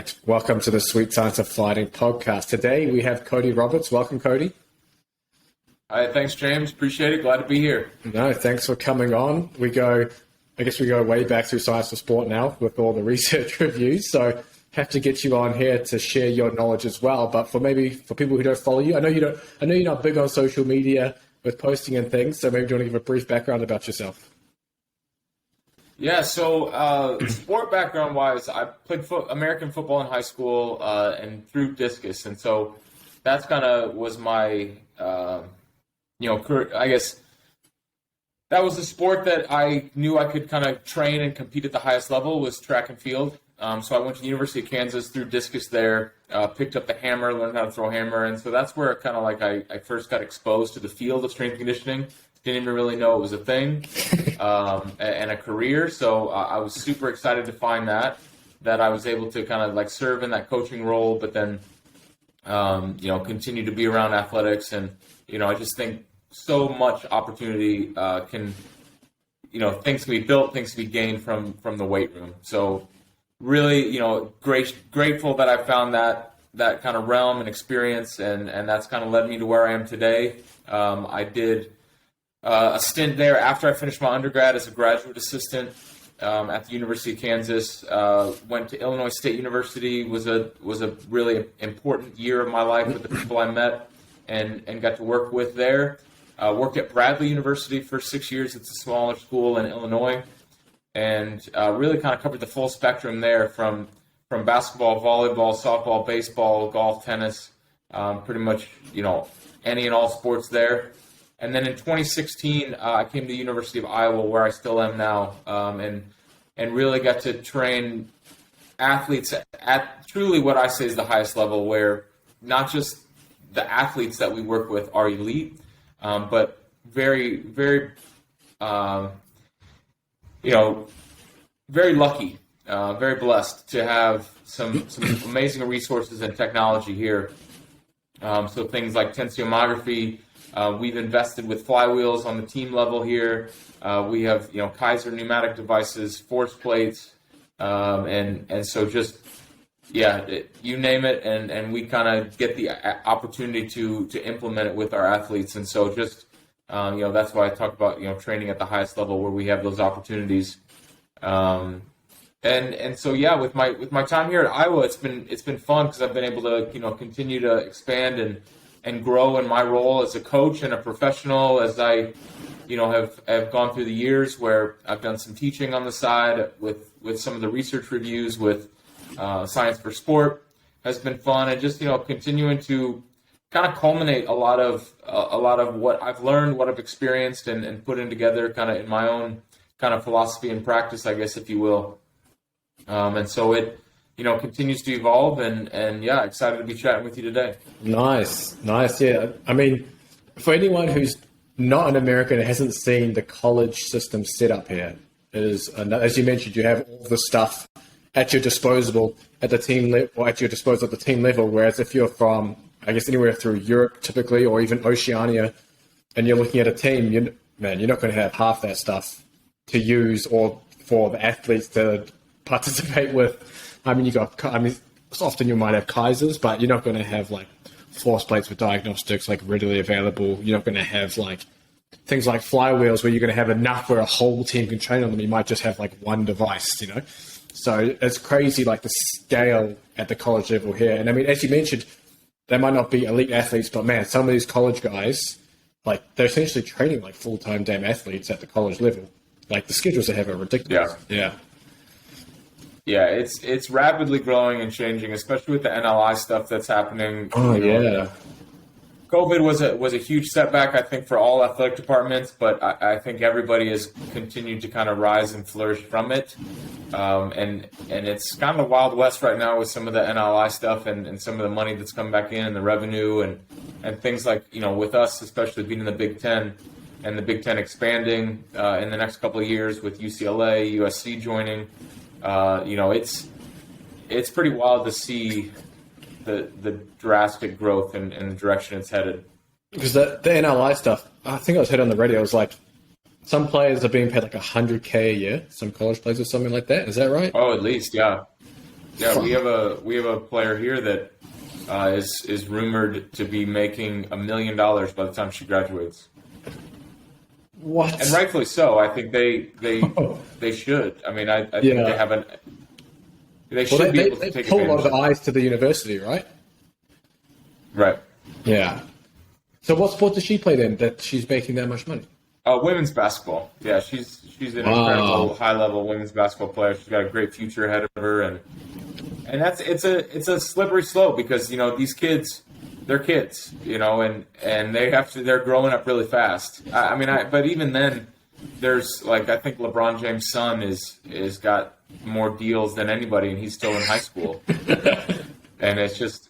Perfect. Welcome to the Sweet Science of Flighting podcast. Today we have Cody Roberts. Welcome, Cody. Hi, thanks, James. Appreciate it. Glad to be here. No, thanks for coming on. I guess we go way back through Science for Sport now with all the research reviews. So have to get you on here to share your knowledge as well. But for people who don't follow you, I know you're not big on social media with posting and things. So maybe do you want to give a brief background about yourself? Yeah, so sport background-wise, I played American football in high school and threw discus, and so that's kind of was my, career. I guess that was the sport that I knew I could kind of train and compete at the highest level was track and field. So I went to the University of Kansas, threw discus there, picked up the hammer, learned how to throw a hammer, and so that's where kind of like I first got exposed to the field of strength and conditioning. Didn't even really know it was a thing and a career. So I was super excited to find that I was able to kind of like serve in that coaching role, but then, continue to be around athletics. And, I just think so much opportunity things can be built, things can be gained from the weight room. So really, grateful that I found that kind of realm and experience. And that's kind of led me to where I am today. I did a stint there after I finished my undergrad as a graduate assistant at the University of Kansas. Went to Illinois State University. Was a really important year of my life with the people I met and got to work with there. Worked at Bradley University for 6 years. It's a smaller school in Illinois, and really kind of covered the full spectrum there from basketball, volleyball, softball, baseball, golf, tennis, pretty much any and all sports there. And then in 2016, I came to the University of Iowa, where I still am now, and really got to train athletes at truly what I say is the highest level, where not just the athletes that we work with are elite, but very, very, very lucky, very blessed to have some amazing resources and technology here. So things like tensiomography. We've invested with flywheels on the team level here. We have, Keiser pneumatic devices, force plates, and so just, you name it, and we kind of get the opportunity to implement it with our athletes. And so just, that's why I talk about, training at the highest level where we have those opportunities. And so, with my time here at Iowa, it's been fun because I've been able to, continue to expand and grow in my role as a coach and a professional as I, have gone through the years where I've done some teaching on the side with some of the research reviews with Science for Sport has been fun, and just, continuing to kind of culminate a lot of what I've learned, what I've experienced and putting together kind of in my own kind of philosophy and practice, I guess, if you will. And so it, continues to evolve and excited to be chatting with you today. Nice. Yeah. I mean, for anyone who's not an American and hasn't seen the college system set up here, as you mentioned, you have all the stuff at your disposal at the team level, whereas if you're from, I guess, anywhere through Europe typically, or even Oceania, and you're looking at a team, you're not going to have half that stuff to use or for the athletes to participate with. Often you might have Keisers, but you're not going to have like force plates with diagnostics like readily available. You're not going to have like things like flywheels where you're going to have enough where a whole team can train on them. You might just have like one device, So it's crazy, like the scale at the college level here. And I mean, as you mentioned, they might not be elite athletes, but man, some of these college guys, like they're essentially training like full-time damn athletes at the college level. Like the schedules they have are ridiculous. Yeah. Yeah, it's rapidly growing and changing, especially with the NLI stuff that's happening. Oh, yeah. COVID was a huge setback, I think, for all athletic departments, but I think everybody has continued to kind of rise and flourish from it. And it's kind of the Wild West right now with some of the NLI stuff and some of the money that's come back in and the revenue and things like, with us, especially being in the Big Ten and the Big Ten expanding in the next couple of years with UCLA, USC joining. It's pretty wild to see the drastic growth and the direction it's headed. Because the NLI stuff, I think I was heard on the radio, it was like some players are being paid like $100K a year, some college players or something like that. Is that right? Oh, at least, yeah. Yeah, we have a player here that is rumored to be making $1 million by the time she graduates. What? And rightfully so. I think they should. I mean, I think they haven't. They should be able to take pull a lot advantage of the eyes to the university, right? Right. Yeah. So what sport does she play then that she's making that much money? Women's basketball. Yeah, she's an incredible high-level women's basketball player. She's got a great future ahead of her, and it's a slippery slope because these kids, they're kids, and they're growing up really fast. But even then, there's I think LeBron James' son is got more deals than anybody, and he's still in high school, and it's just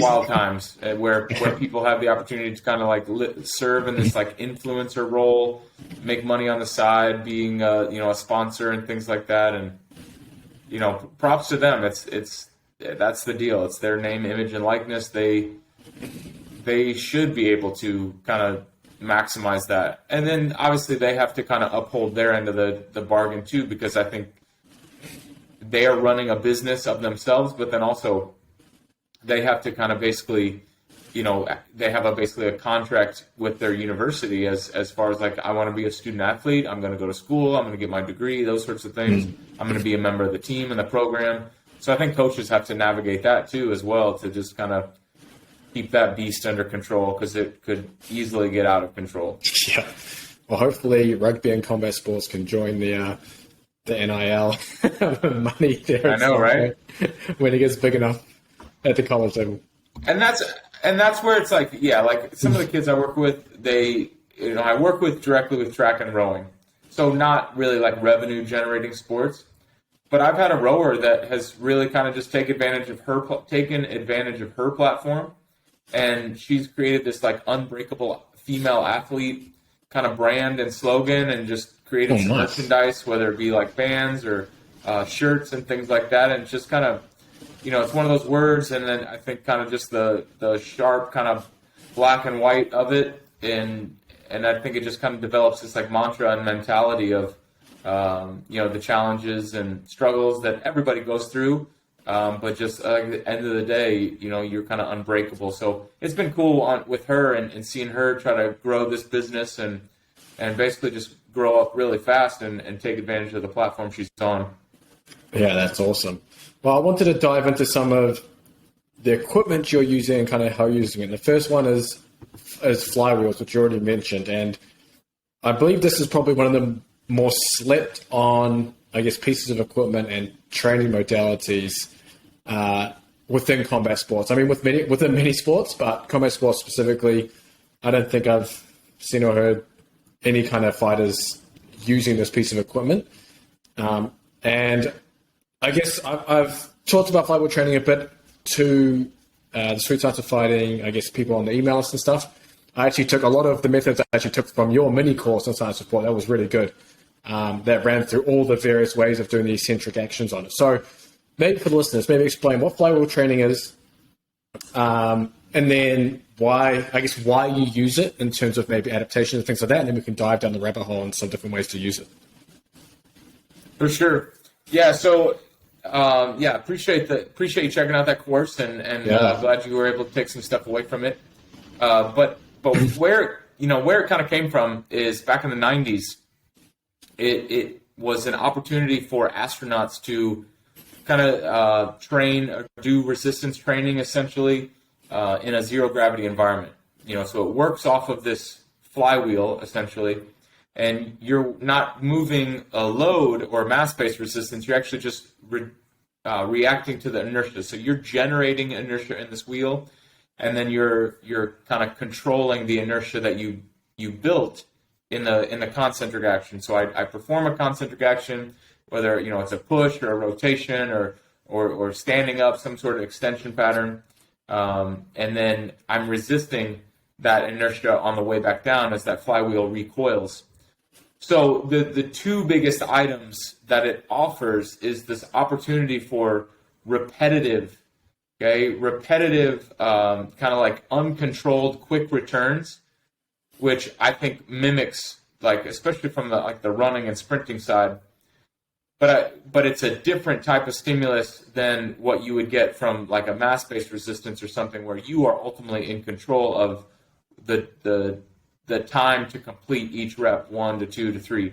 wild times where people have the opportunity to kind of serve in this influencer role, make money on the side, being a sponsor and things like that. And props to them. That's the deal. It's their name, image, and likeness. They should be able to kind of maximize that. And then obviously they have to kind of uphold their end of the bargain too, because I think they are running a business of themselves, but then also they have to kind of basically, they have basically a contract with their university as far as I want to be a student athlete. I'm going to go to school. I'm going to get my degree, those sorts of things. I'm going to be a member of the team and the program. So I think coaches have to navigate that too as well to just kind of keep that beast under control because it could easily get out of control. Yeah. Well, hopefully rugby and combat sports can join the NIL money there. I know, right? When it gets big enough. At the college level, and that's where it's some of the kids I work with, I work with directly with track and rowing, so not really revenue generating sports. But I've had a rower that has really kind of just taken advantage of her platform, and she's created this unbreakable female athlete kind of brand and slogan, and just created some merchandise, whether it be bands or shirts and things like that, and just kind of. It's one of those words, and then I think kind of just the sharp kind of black and white of it, and I think it just kind of develops this mantra and mentality of the challenges and struggles that everybody goes through, but just at the end of the day, you're kind of unbreakable. So it's been cool with her and seeing her try to grow this business and basically just grow up really fast and take advantage of the platform she's on. Yeah, that's awesome. Well, I wanted to dive into some of the equipment you're using and kind of how you're using it. The first one is flywheels, which you already mentioned. And I believe this is probably one of the more slept on, pieces of equipment and training modalities within combat sports. I mean, within many sports, but combat sports specifically, I don't think I've seen or heard any kind of fighters using this piece of equipment. And I guess I've talked about flywheel training a bit to the Street Science of Fighting, people on the email list and stuff. I actually took a lot of the methods I actually took from your mini course on Science Support. That was really good. That ran through all the various ways of doing the eccentric actions on it. So maybe for the listeners, maybe explain what flywheel training is, and then why you use it in terms of maybe adaptation and things like that, and then we can dive down the rabbit hole and some different ways to use it. For sure. Yeah, so appreciate you checking out that course, and glad you were able to take some stuff away from it. But where it kind of came from is back in the 90s. It was an opportunity for astronauts to kind of train or do resistance training essentially in a zero gravity environment. So it works off of this flywheel essentially. And you're not moving a load or mass-based resistance. You're actually just reacting to the inertia. So you're generating inertia in this wheel, and then you're kind of controlling the inertia that you built in the concentric action. So I perform a concentric action, whether it's a push or a rotation or standing up, some sort of extension pattern, and then I'm resisting that inertia on the way back down as that flywheel recoils. So the two biggest items that it offers is this opportunity for repetitive kind of uncontrolled quick returns, which I think mimics, especially from the running and sprinting side, but it's a different type of stimulus than what you would get from like a mass-based resistance or something where you are ultimately in control of the time to complete each rep, 1 to 2 to 3.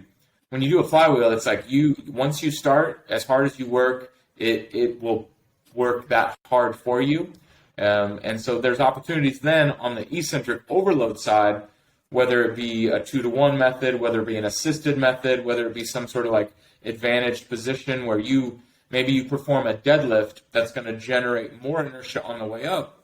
When you do a flywheel, it's like once you start, as hard as you work, it will work that hard for you. And so there's opportunities then on the eccentric overload side, whether it be a 2-to-1 method, whether it be an assisted method, whether it be some sort of like advantaged position where maybe you perform a deadlift that's going to generate more inertia on the way up,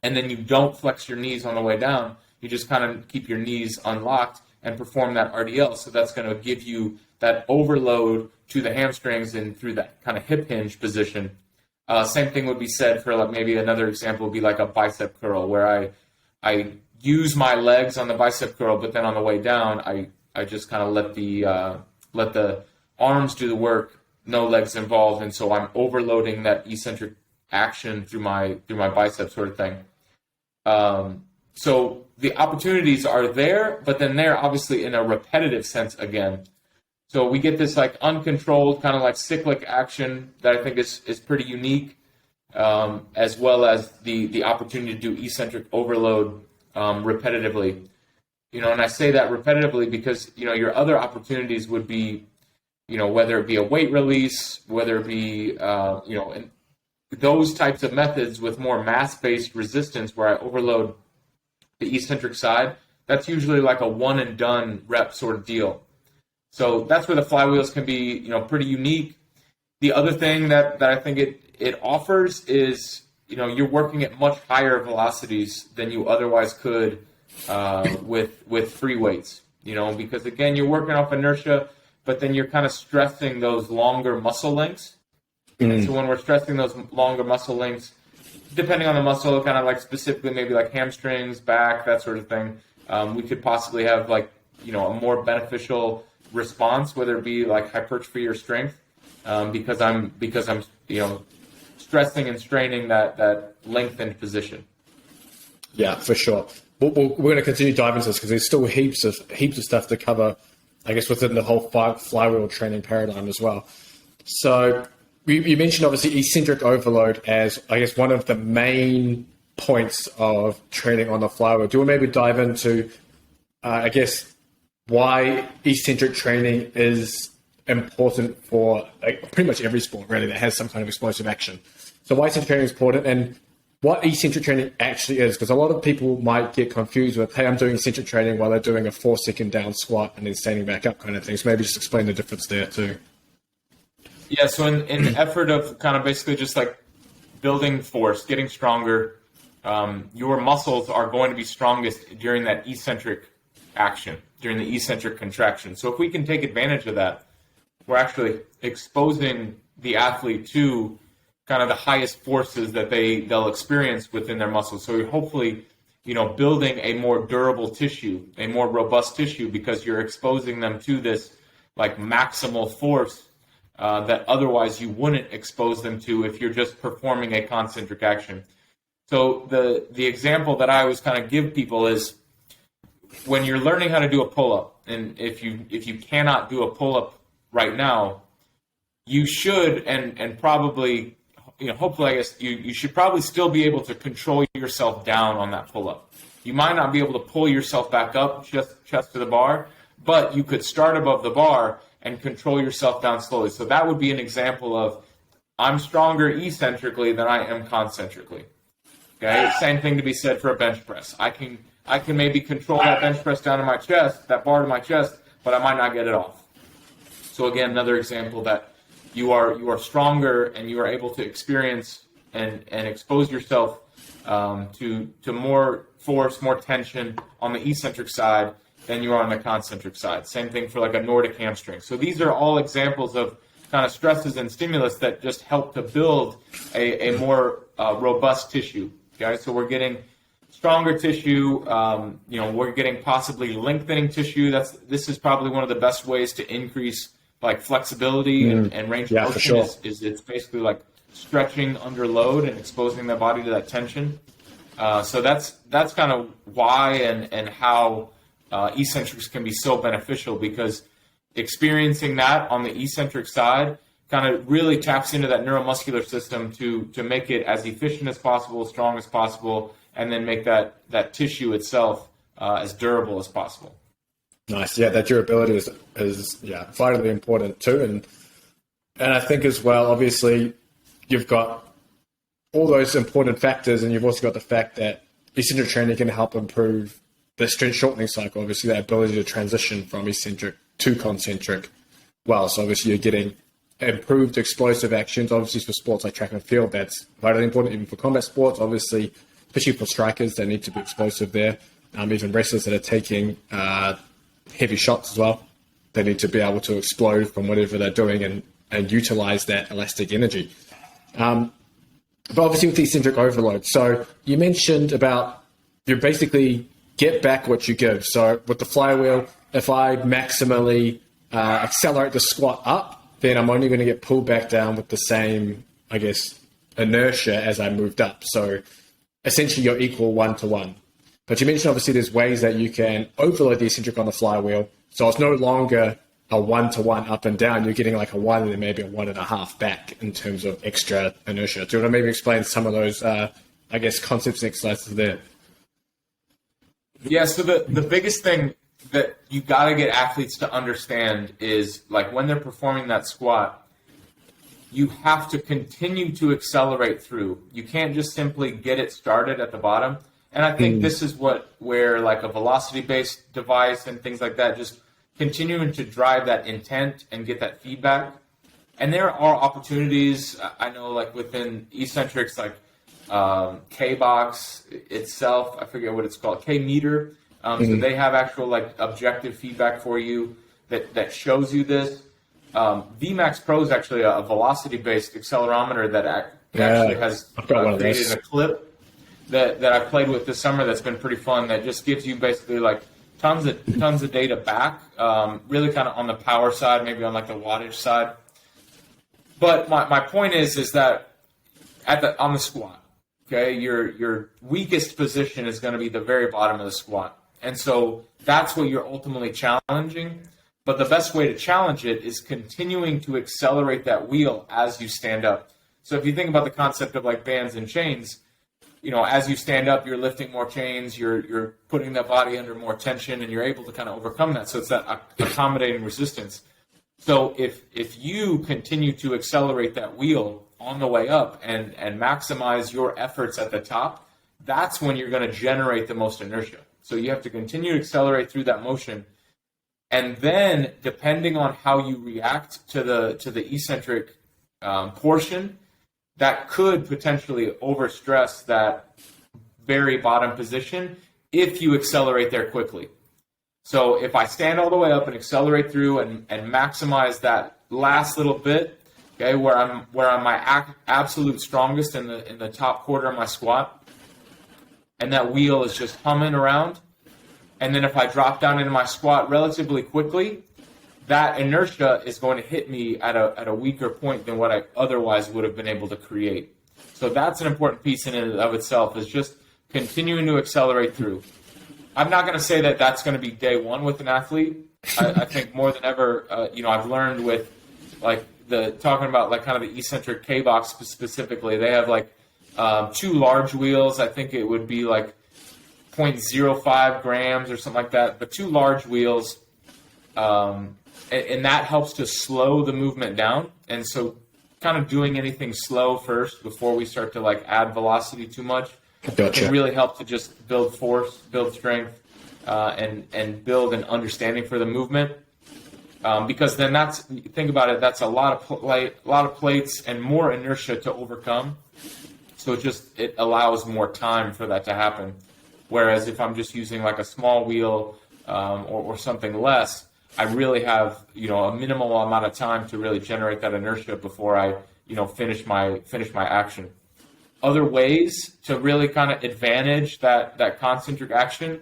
and then you don't flex your knees on the way down. You just kind of keep your knees unlocked and perform that RDL. So that's going to give you that overload to the hamstrings and through that kind of hip hinge position. Same thing would be said for like maybe another example would be like a bicep curl where I use my legs on the bicep curl, but then on the way down, I just kind of let the arms do the work, no legs involved. And so I'm overloading that eccentric action through my bicep sort of thing. So the opportunities are there, but then they're obviously in a repetitive sense again. So we get this like uncontrolled kind of like cyclic action that I think is pretty unique, as well as the opportunity to do eccentric overload repetitively. And I say that repetitively because, your other opportunities would be, whether it be a weight release, whether it be, and those types of methods with more mass-based resistance where I overload the eccentric side, that's usually like a one and done rep sort of deal. So that's where the flywheels can be, pretty unique. The other thing that I think it offers is, you're working at much higher velocities than you otherwise could with free weights, because again, you're working off inertia, but then you're kind of stressing those longer muscle lengths. And so when we're stressing those longer muscle lengths, depending on the muscle, kind of like specifically maybe like hamstrings, back, that sort of thing, we could possibly have like, a more beneficial response, whether it be like hypertrophy or strength, because I'm stressing and straining that lengthened position. Yeah, for sure. We're going to continue diving into this because there's still heaps of stuff to cover, I guess, within the whole flywheel training paradigm as well. So you mentioned obviously eccentric overload as, I guess, one of the main points of training on the flywheel. Do you want to maybe dive into, I guess, why eccentric training is important for pretty much every sport, really, that has some kind of explosive action? So why eccentric training is important and what eccentric training actually is, because a lot of people might get confused with, hey, I'm doing eccentric training while they're doing a 4-second down squat and then standing back up kind of thing. So maybe just explain the difference there too. Yeah, so in the effort of kind of basically just like building force, getting stronger, your muscles are going to be strongest during that eccentric action, during the eccentric contraction. So if we can take advantage of that, we're actually exposing the athlete to kind of the highest forces that they'll experience within their muscles. So you're hopefully, building a more durable tissue, a more robust tissue, because you're exposing them to this like maximal force that otherwise you wouldn't expose them to if you're just performing a concentric action. So the example that I always kind of give people is when you're learning how to do a pull-up, and if you cannot do a pull-up right now, you should and probably, hopefully, I guess you should probably still be able to control yourself down on that pull-up. You might not be able to pull yourself back up chest to the bar, but you could start above the bar and control yourself down slowly. So that would be an example of I'm stronger eccentrically than I am concentrically. Okay, same thing to be said for a bench press. I can maybe control that bench press down to my chest, that bar to my chest, but I might not get it off. So again, another example that you are stronger and you are able to experience and expose yourself to more force, more tension on the eccentric side than you are on the concentric side. Same thing for like a Nordic hamstring. So these are all examples of kind of stresses and stimulus that just help to build a more robust tissue. Okay, so we're getting stronger tissue. We're getting possibly lengthening tissue. This is probably one of the best ways to increase like flexibility and range of motion. For sure. is it's basically like stretching under load and exposing the body to that tension. So that's kind of why and how eccentrics can be so beneficial, because experiencing that on the eccentric side kind of really taps into that neuromuscular system to make it as efficient as possible, as strong as possible, and then make that tissue itself as durable as possible. Nice. Yeah, that durability is vitally important too. And I think as well, obviously, you've got all those important factors, and you've also got the fact that eccentric training can help improve the strength shortening cycle, obviously that ability to transition from eccentric to concentric. Well, so obviously you're getting improved explosive actions, obviously for sports like track and field, that's vitally important, even for combat sports, obviously, especially for strikers, they need to be explosive there. Even wrestlers that are taking heavy shots as well, they need to be able to explode from whatever they're doing and utilize that elastic energy. But obviously with the eccentric overload, so you mentioned about you basically get back what you give. So with the flywheel, if I maximally accelerate the squat up, then I'm only going to get pulled back down with the same, I guess, inertia as I moved up. So essentially you're equal 1-to-1. But you mentioned obviously there's ways that you can overload the eccentric on the flywheel. So it's no longer a 1-to-1 up and down. You're getting like a 1 and then maybe a 1.5 back in terms of extra inertia. Do you want to maybe explain some of those, I guess, concepts and exercises there? Yeah, so the biggest thing that you got to get athletes to understand is, like, when they're performing that squat, you have to continue to accelerate through. You can't just simply get it started at the bottom. And I think this is where like a velocity-based device and things like that, just continuing to drive that intent and get that feedback. And there are opportunities, I know, like within eccentrics, like K-Box itself, I forget what it's called, K-Meter. So they have actual like objective feedback for you that shows you this. VMAX Pro is actually a velocity-based accelerometer that actually has created a clip that I played with this summer that's been pretty fun, that just gives you basically like tons of data back, really kind of on the power side, maybe on like the wattage side. But my point is that on the squat, okay, your weakest position is going to be the very bottom of the squat. And so that's what you're ultimately challenging. But the best way to challenge it is continuing to accelerate that wheel as you stand up. So if you think about the concept of like bands and chains, you know, as you stand up, you're lifting more chains, you're putting that body under more tension, and you're able to kind of overcome that. So it's that accommodating resistance. So if you continue to accelerate that wheel on the way up and maximize your efforts at the top, that's when you're going to generate the most inertia. So you have to continue to accelerate through that motion. And then, depending on how you react to the eccentric portion, that could potentially overstress that very bottom position if you accelerate there quickly. So if I stand all the way up and accelerate through and maximize that last little bit, okay, where I'm my absolute strongest in the top quarter of my squat, and that wheel is just humming around, and then if I drop down into my squat relatively quickly, that inertia is going to hit me at a weaker point than what I otherwise would have been able to create. So that's an important piece in and of itself, is just continuing to accelerate through. I'm not going to say that that's going to be day one with an athlete. I think more than ever, I've learned with like talking about like kind of the eccentric K-Box specifically, they have like 2 large wheels. I think it would be like 0.05 grams or something like that, but 2 large wheels. And that helps to slow the movement down. And so kind of doing anything slow first before we start to like add velocity too much can really help to just build force, build strength, and build an understanding for the movement. Because then think about it, that's a lot of plates and more inertia to overcome. So it allows more time for that to happen. Whereas if I'm just using like a small wheel or something less, I really have, a minimal amount of time to really generate that inertia before I, finish my action. Other ways to really kind of advantage that concentric action,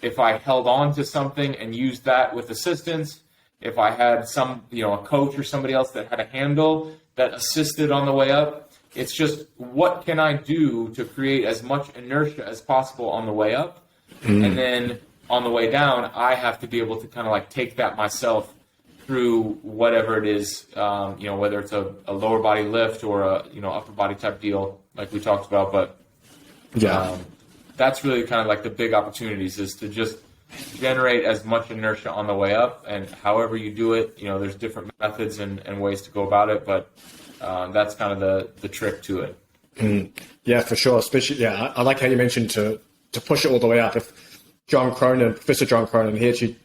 if I held on to something and used that with assistance, if I had a coach or somebody else that had a handle that assisted on the way up, it's just what can I do to create as much inertia as possible on the way up, and then on the way down, I have to be able to kind of like take that myself through whatever it is, whether it's a lower body lift or a upper body type deal like we talked about. But that's really kind of like the big opportunities, is to just generate as much inertia on the way up, and however you do it, there's different methods and ways to go about it, but that's kind of the trick to it. Yeah, for sure. Especially, I like how you mentioned to push it all the way up. If Professor John Cronin, he actually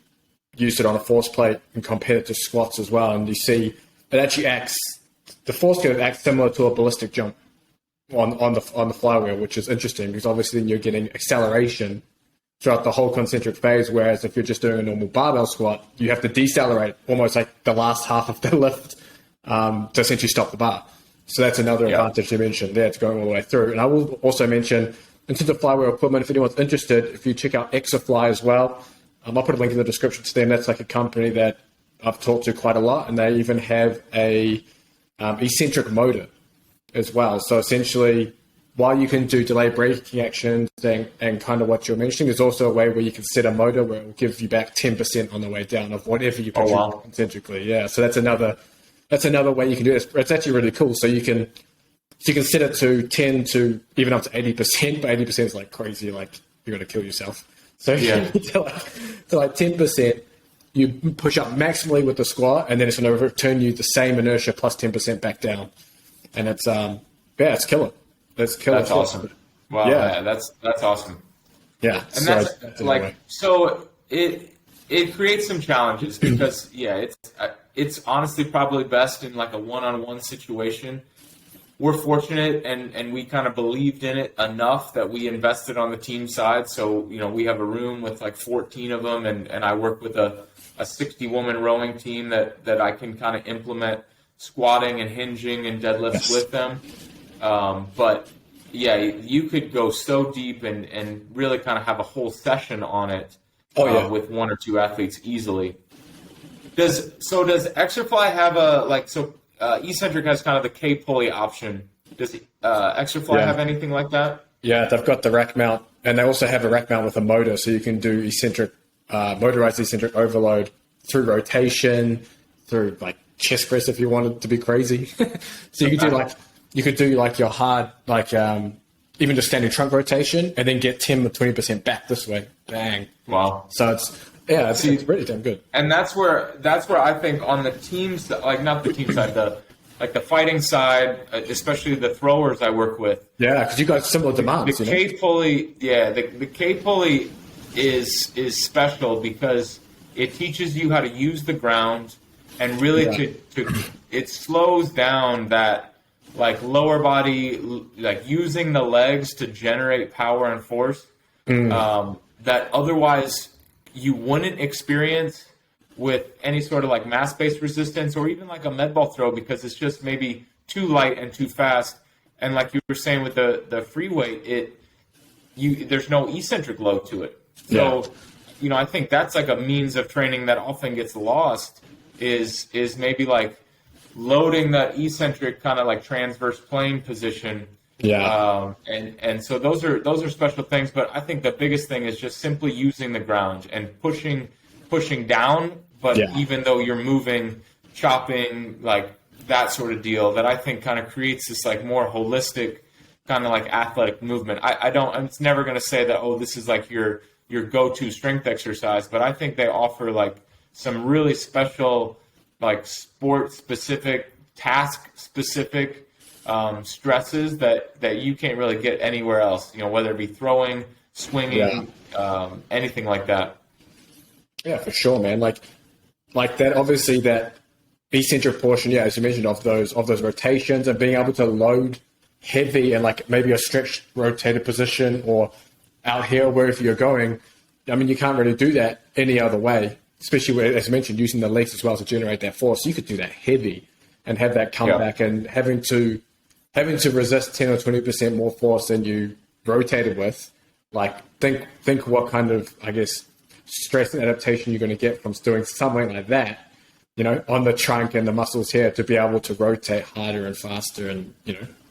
used it on a force plate and compared it to squats as well, and you see it actually the force curve acts similar to a ballistic jump on the flywheel, which is interesting because obviously then you're getting acceleration throughout the whole concentric phase, whereas if you're just doing a normal barbell squat, you have to decelerate almost like the last half of the lift to essentially stop the bar. So that's another advantage you mentioned there. It's going all the way through. And I will also mention, in terms of flywheel equipment, if anyone's interested, if you check out Exafly as well, I'll put a link in the description to them. That's like a company that I've talked to quite a lot, and they even have a eccentric motor as well. So essentially, while you can do delayed braking actions and kind of what you're mentioning, there's also a way where you can set a motor where it will give you back 10% on the way down of whatever you produce concentrically. Yeah, so that's another way you can do this. It's actually really cool. So you can set it to 10 to even up to 80%, but 80% is like crazy, like you're going to kill yourself. So to like 10%, you push up maximally with the squat, and then it's going to return you the same inertia plus 10% back down. And it's it's killer. That's killer. That's awesome. Wow, yeah, that's awesome. Yeah, and that's like, so it creates some challenges because it's honestly probably best in like a one-on-one situation. We're fortunate and we kind of believed in it enough that we invested on the team side. So, we have a room with like 14 of them, and I work with a 60-woman rowing team that I can kind of implement squatting and hinging and deadlifts with them. But you could go so deep and really kind of have a whole session on it with one or two athletes easily. Does Exerfly have Eccentric has kind of the K pulley option. Does Exerfly have anything like that? Yeah, they've got the rack mount, and they also have a rack mount with a motor, so you can do motorized eccentric overload through rotation, through like chest press if you wanted to be crazy. So you could do your hard even just standing trunk rotation, and then get 10 or 20% back this way. Bang! Wow. So it's really damn good. And that's where I think on the teams, like not the team side, the fighting side, especially the throwers I work with. Yeah, because you got similar demands. The K pulley, the K pulley is special because it teaches you how to use the ground and really it slows down that like lower body, like using the legs to generate power and force that otherwise you wouldn't experience with any sort of like mass-based resistance or even like a med ball throw, because it's just maybe too light and too fast. And like you were saying with the free weight, there's no eccentric load to it. So, I think that's like a means of training that often gets lost is maybe like loading that eccentric kind of like transverse plane position. And so those are special things, but I think the biggest thing is just simply using the ground and pushing down, but even though you're moving, chopping, like that sort of deal, that I think kind of creates this like more holistic kind of like athletic movement. I'm never going to say that, this is like your go-to strength exercise, but I think they offer like some really special, like sport specific, task specific stresses that you can't really get anywhere else, whether it be throwing, swinging, anything like that. Yeah, for sure, man. Like that, obviously that eccentric portion, as you mentioned, of those rotations and being able to load heavy and like maybe a stretched rotated position or out here, wherever you're going. I mean, you can't really do that any other way, especially as you mentioned, using the legs as well to generate that force. You could do that heavy and have that come back, and having to resist 10 or 20% more force than you rotated with. Like think what kind of, I guess, stress and adaptation you're going to get from doing something like that, on the trunk and the muscles here to be able to rotate harder and faster and,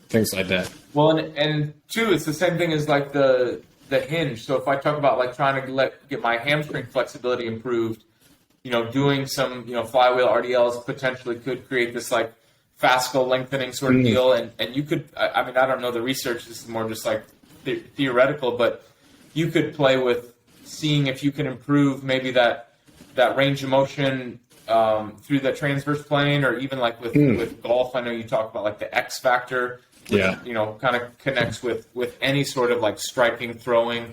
things like that. Well, and two, it's the same thing as like the hinge. So if I talk about like trying to get my hamstring flexibility improved, doing some, flywheel RDLs potentially could create this like fascicle lengthening sort of deal. And you could, I mean, I don't know the research, this is more just like theoretical, but you could play with seeing if you can improve maybe that range of motion through the transverse plane, or even like with golf. I know you talk about like the X factor, which, kind of connects with any sort of like striking, throwing,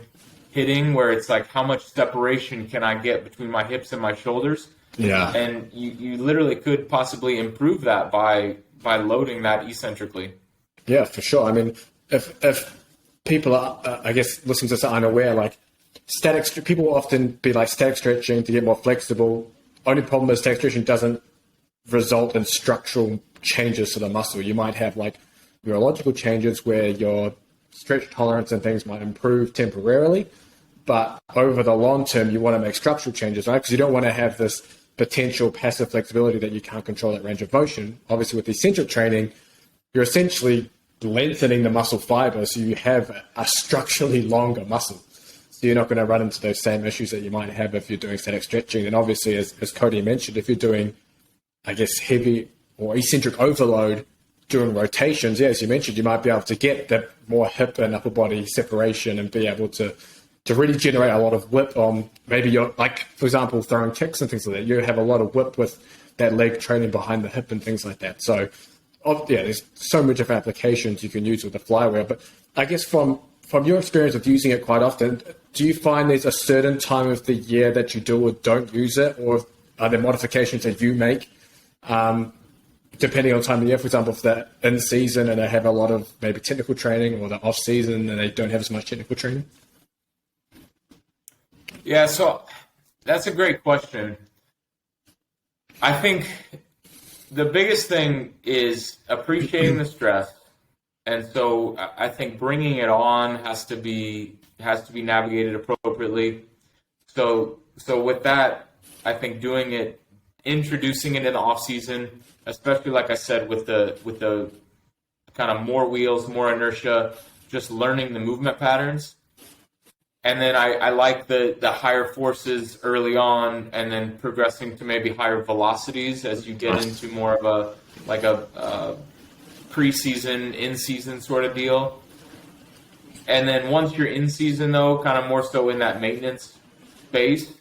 hitting, where it's like how much separation can I get between my hips and my shoulders. Yeah. And you literally could possibly improve that by loading that eccentrically. Yeah, for sure. I mean, if people are, I guess, listening to this are unaware, like people will often be like static stretching to get more flexible. Only problem is static stretching doesn't result in structural changes to the muscle. You might have like neurological changes where your stretch tolerance and things might improve temporarily, but over the long term, you want to make structural changes, right? Because you don't want to have this potential passive flexibility that you can't control that range of motion. Obviously, with eccentric training, you're essentially lengthening the muscle fiber, so you have a structurally longer muscle. So you're not going to run into those same issues that you might have if you're doing static stretching. And obviously, as Cody mentioned, if you're doing, I guess, heavy or eccentric overload during rotations, as you mentioned, you might be able to get that more hip and upper body separation and be able to really generate a lot of whip on maybe you're like, for example, throwing kicks and things like that. You have a lot of whip with that leg training behind the hip and things like that. So, there's so many different applications you can use with the flywheel. But I guess from your experience of using it quite often, do you find there's a certain time of the year that you do or don't use it? Or are there modifications that you make depending on time of year? For example, if they're in season and they have a lot of maybe technical training, or they're off season and they don't have as much technical training? Yeah, so that's a great question. I think the biggest thing is appreciating the stress. And so I think bringing it on has to be navigated appropriately. So with that, I think introducing it in the off season, especially like I said, with the kind of more wheels, more inertia, just learning the movement patterns. And then I like the higher forces early on, and then progressing to maybe higher velocities as you get into more of a preseason, in-season sort of deal. And then once you're in season, though, kind of more so in that maintenance phase,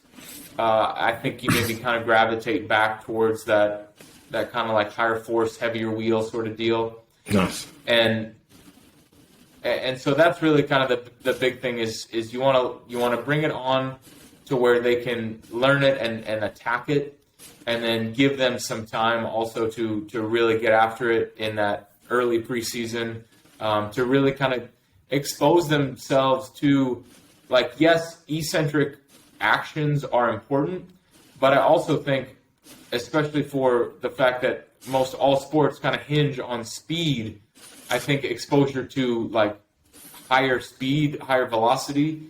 I think you maybe kind of gravitate back towards that kind of like higher force, heavier wheel sort of deal. Nice. And so that's really kind of the big thing is you want to bring it on to where they can learn it and attack it, and then give them some time also to really get after it in that early preseason, to really kind of expose themselves to, like, yes, eccentric actions are important, but I also think, especially for the fact that most all sports kind of hinge on speed, I think exposure to like higher speed, higher velocity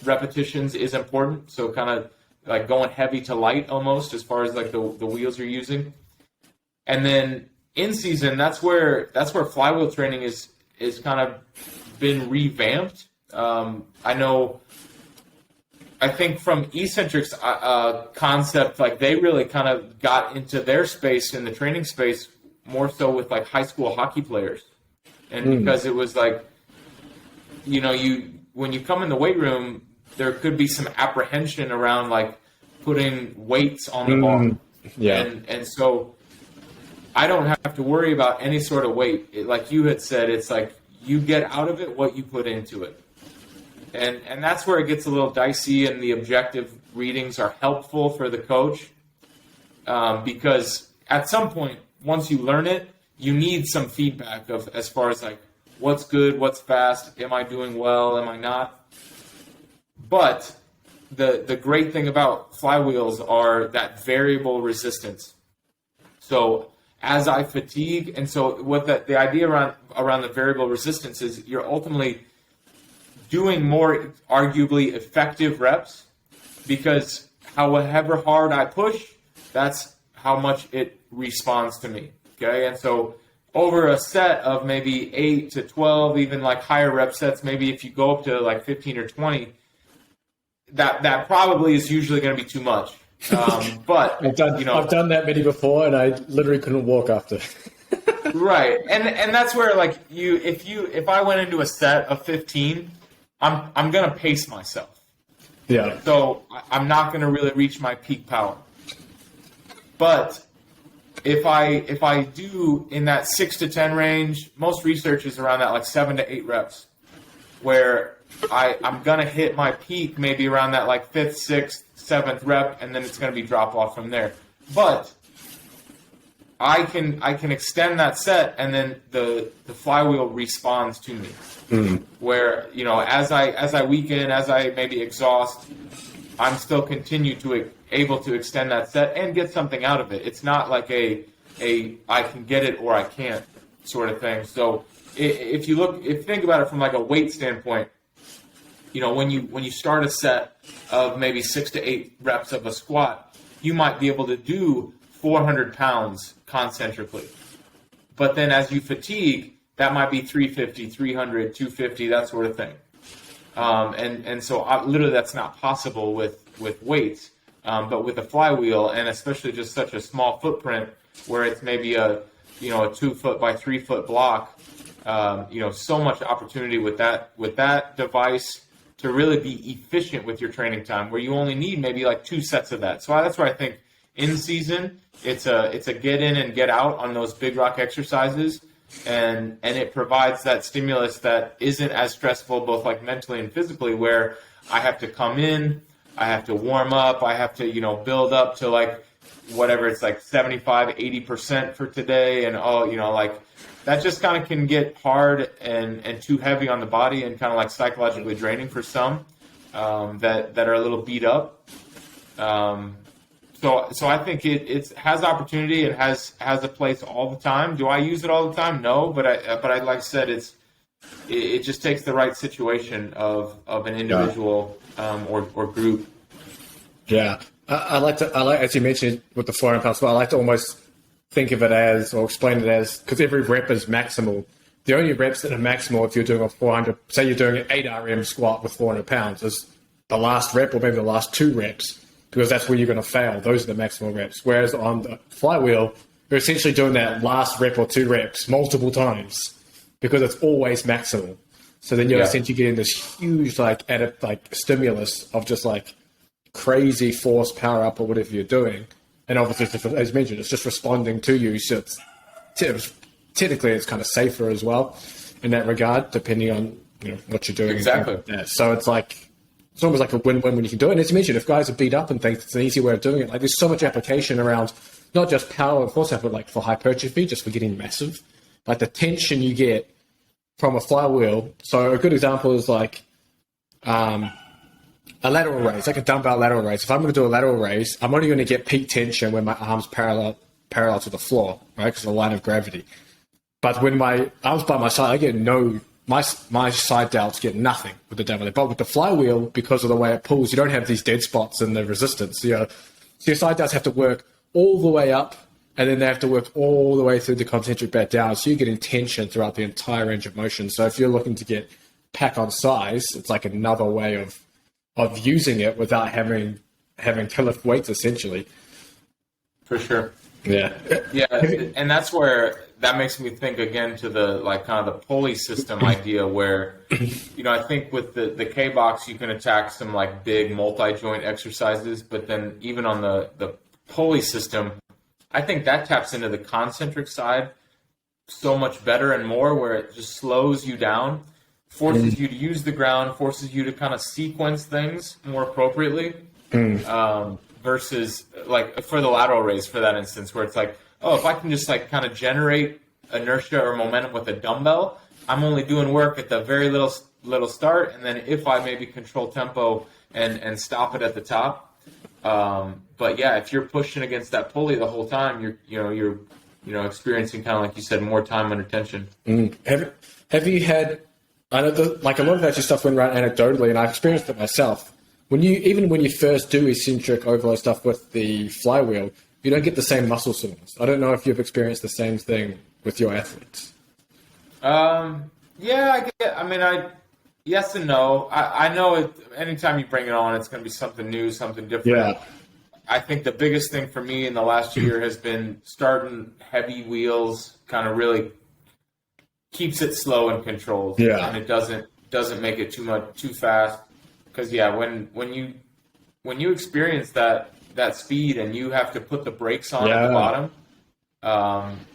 repetitions is important. So kind of like going heavy to light almost as far as like the wheels you're using. And then in season, that's where flywheel training is kind of been revamped. I think from eccentrics concept, like they really kind of got into their space in the training space more so with like high school hockey players. And because it was like, when you come in the weight room, there could be some apprehension around like putting weights on the bar. Yeah. And so I don't have to worry about any sort of weight. Like you had said, it's like you get out of it what you put into it. And that's where it gets a little dicey, and the objective readings are helpful for the coach, because at some point, once you learn it, you need some feedback of as far as like what's good, what's fast, am I doing well, am I not? But the great thing about flywheels are that variable resistance. So as I fatigue, and so what the idea around the variable resistance is, you're ultimately doing more arguably effective reps, because however hard I push, that's how much it responds to me. Okay, and so over a set of maybe 8 to 12, even like higher rep sets, maybe if you go up to like 15 or 20, that probably is usually going to be too much. But I've done that many before, and I literally couldn't walk after. Right, and that's where like if I went into a set of 15, I'm gonna pace myself. Yeah. So I'm not gonna really reach my peak power. But if I do in that 6 to 10 range, most research is around that like 7 to 8 reps, where I'm gonna hit my peak maybe around that like 5th, 6th, 7th rep, and then it's gonna be drop off from there. But I can extend that set, and then the flywheel responds to me. Where as I weaken, as I maybe exhaust, I'm still able to extend that set and get something out of it. It's not like a I can get it or I can't sort of thing. So if you think about it from like a weight standpoint, when you start a set of maybe 6 to 8 reps of a squat, you might be able to do 400 pounds concentrically. But then as you fatigue, that might be 350, 300, 250, that sort of thing. And so literally that's not possible with weights. But with a flywheel, and especially just such a small footprint where it's maybe a 2 foot by 3 foot block, so much opportunity with that device to really be efficient with your training time, where you only need maybe like 2 sets of that. So that's why I think in season it's a get in and get out on those big rock exercises, and it provides that stimulus that isn't as stressful, both like mentally and physically, where I have to come in, I have to warm up, I have to build up to like whatever it's like 75, 80% for today, and like that just kind of can get hard and too heavy on the body, and kind of like psychologically draining for some that are a little beat up. So I think it has opportunity. It has a place all the time. Do I use it all the time? No, but I like I said, it just takes the right situation of an individual or group. Yeah, I like as you mentioned with the 400 pounds. I like to almost think of it as, or explain it as, because every rep is maximal. The only reps that are maximal if you're doing a 400, say you're doing an 8 RM squat with 400 pounds, is the last rep or maybe the last 2 reps. Because that's where you're going to fail. Those are the maximal reps. Whereas on the flywheel, you're essentially doing that last rep or 2 reps multiple times because it's always maximal. So then you're essentially getting this huge added stimulus of just like crazy force, power up, or whatever you're doing. And obviously, as mentioned, it's just responding to you. So technically, it's kind of safer as well in that regard, depending on what you're doing. Exactly. So it's like, it's almost like a win-win when you can do it. And as you mentioned, if guys are beat up and things, it's an easy way of doing it. Like there's so much application around not just power and force output, like for hypertrophy, just for getting massive. Like the tension you get from a flywheel. So a good example is like a lateral raise, like a dumbbell lateral raise. If I'm going to do a lateral raise, I'm only going to get peak tension when my arm's parallel to the floor, right? Because of the line of gravity. But when my arm's by my side, I get my side delts get nothing with the dumbbell. But with the flywheel, because of the way it pulls, you don't have these dead spots in the resistance. So your side delts have to work all the way up, and then they have to work all the way through the concentric bed down. So you're getting tension throughout the entire range of motion. So if you're looking to get pack on size, it's like another way of using it without having to lift weights, essentially. For sure. Yeah. Yeah, and that's where that makes me think again to the kind of the pulley system idea, where I think with the K box you can attack some like big multi-joint exercises, but then even on the pulley system, I think that taps into the concentric side so much better and more, where it just slows you down, forces you to use the ground, forces you to kind of sequence things more appropriately. Versus like for the lateral raise, for that instance, where it's like, oh, if I can just like kind of generate inertia or momentum with a dumbbell, I'm only doing work at the very little start, and then if I maybe control tempo and stop it at the top. But yeah, if you're pushing against that pulley the whole time, you're experiencing kind of like you said, more time under tension. Have you had? I know a lot of that stuff went around anecdotally, and I've experienced it myself. When you first do eccentric overload stuff with the flywheel, you don't get the same muscle soreness. I don't know if you've experienced the same thing with your athletes. Yeah, yes and no. I know anytime you bring it on, it's going to be something new, something different. Yeah. I think the biggest thing for me in the last year has been starting heavy wheels, kind of really keeps it slow and controlled. Yeah. And it doesn't make it too fast. Because when you experience that speed and you have to put the brakes on at the bottom,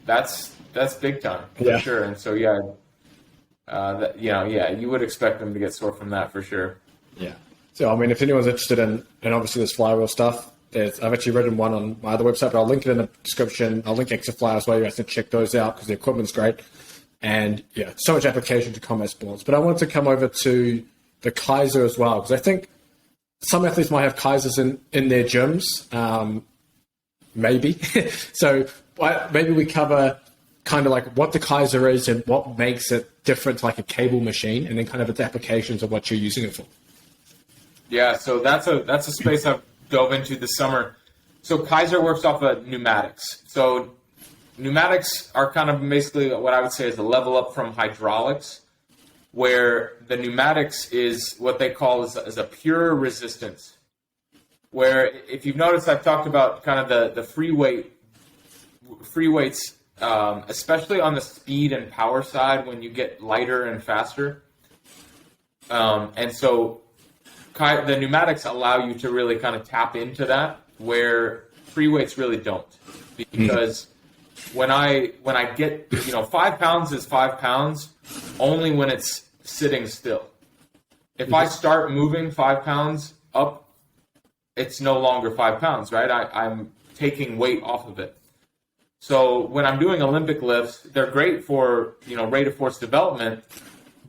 that's big time for sure. And so you would expect them to get sore from that for sure. Yeah. So I mean, if anyone's interested in obviously this flywheel stuff, I've actually written one on my other website, but I'll link it in the description. I'll link Exafly as well. You guys can check those out because the equipment's great. And yeah, so much application to combat sports. But I wanted to come over to the Keiser as well, because I think some athletes might have Keisers in their gyms, maybe. So maybe we cover kind of like what the Keiser is and what makes it different to like a cable machine, and then kind of its applications of what you're using it for. Yeah, so that's a space I've dove into this summer. So Keiser works off of pneumatics. So pneumatics are kind of basically what I would say is a level up from hydraulics, where the pneumatics is what they call is a pure resistance. Where if you've noticed, I've talked about kind of the free weights, especially on the speed and power side when you get lighter and faster. And so the pneumatics allow you to really kind of tap into that, where free weights really don't, because when I get 5 pounds is 5 pounds only when it's sitting still. If I start moving 5 pounds up, it's no longer 5 pounds, right? I'm taking weight off of it. So when I'm doing Olympic lifts, they're great for rate of force development,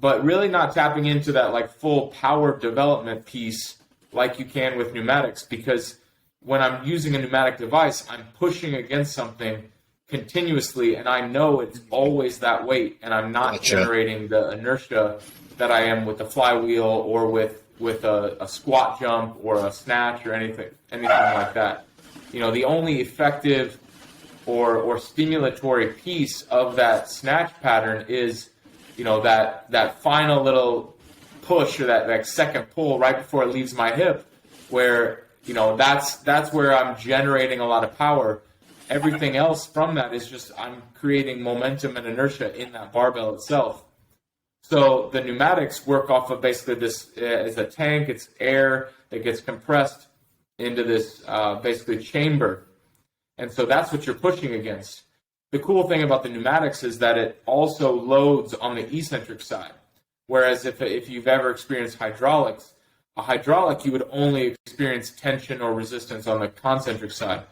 but really not tapping into that like full power development piece like you can with pneumatics, because when I'm using a pneumatic device, I'm pushing against something continuously, and I know it's always that weight, and I'm not generating the inertia that I am with the flywheel or with a squat jump or a snatch or anything like that. The only effective or stimulatory piece of that snatch pattern is that final little push or that second pull right before it leaves my hip, where that's where I'm generating a lot of power. Everything else from that is just I'm creating momentum and inertia in that barbell itself. So the pneumatics work off of basically this as a tank. It's air that gets compressed into this basically chamber. And so that's what you're pushing against. The cool thing about the pneumatics is that it also loads on the eccentric side. Whereas if you've ever experienced hydraulics, a hydraulic, you would only experience tension or resistance on the concentric side.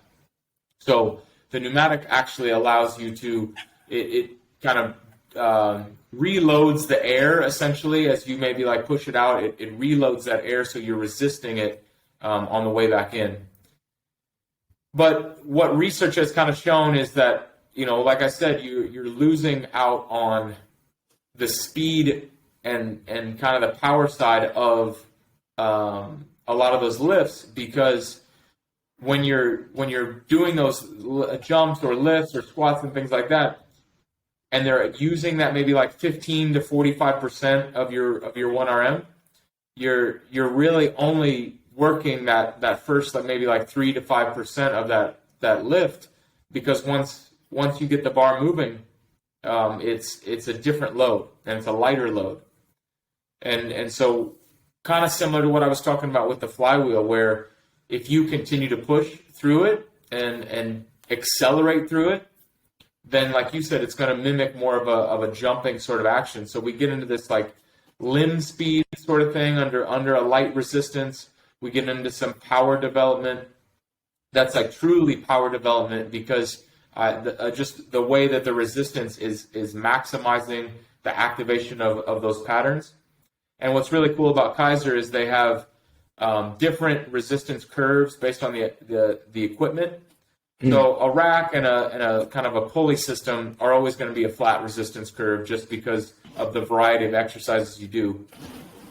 So the pneumatic actually allows you to, it kind of reloads the air essentially as you maybe like push it out. It reloads that air so you're resisting it on the way back in. But what research has kind of shown is that, like I said, you're losing out on the speed and kind of the power side of a lot of those lifts, because when you're doing those jumps or lifts or squats and things like that, and they're using that maybe like 15 to 45% of your 1RM, you're really only working that first like maybe like 3 to 5% of that lift, because once you get the bar moving, it's a different load and it's a lighter load, and so kind of similar to what I was talking about with the flywheel, where if you continue to push through it and accelerate through it, then like you said, it's going to mimic more of a jumping sort of action. So we get into this like limb speed sort of thing under a light resistance. We get into some power development. That's like truly power development, because just the way that the resistance is maximizing the activation of those patterns. And what's really cool about Keiser is they have different resistance curves based on the equipment. So a rack and a kind of a pulley system are always going to be a flat resistance curve just because of the variety of exercises you do.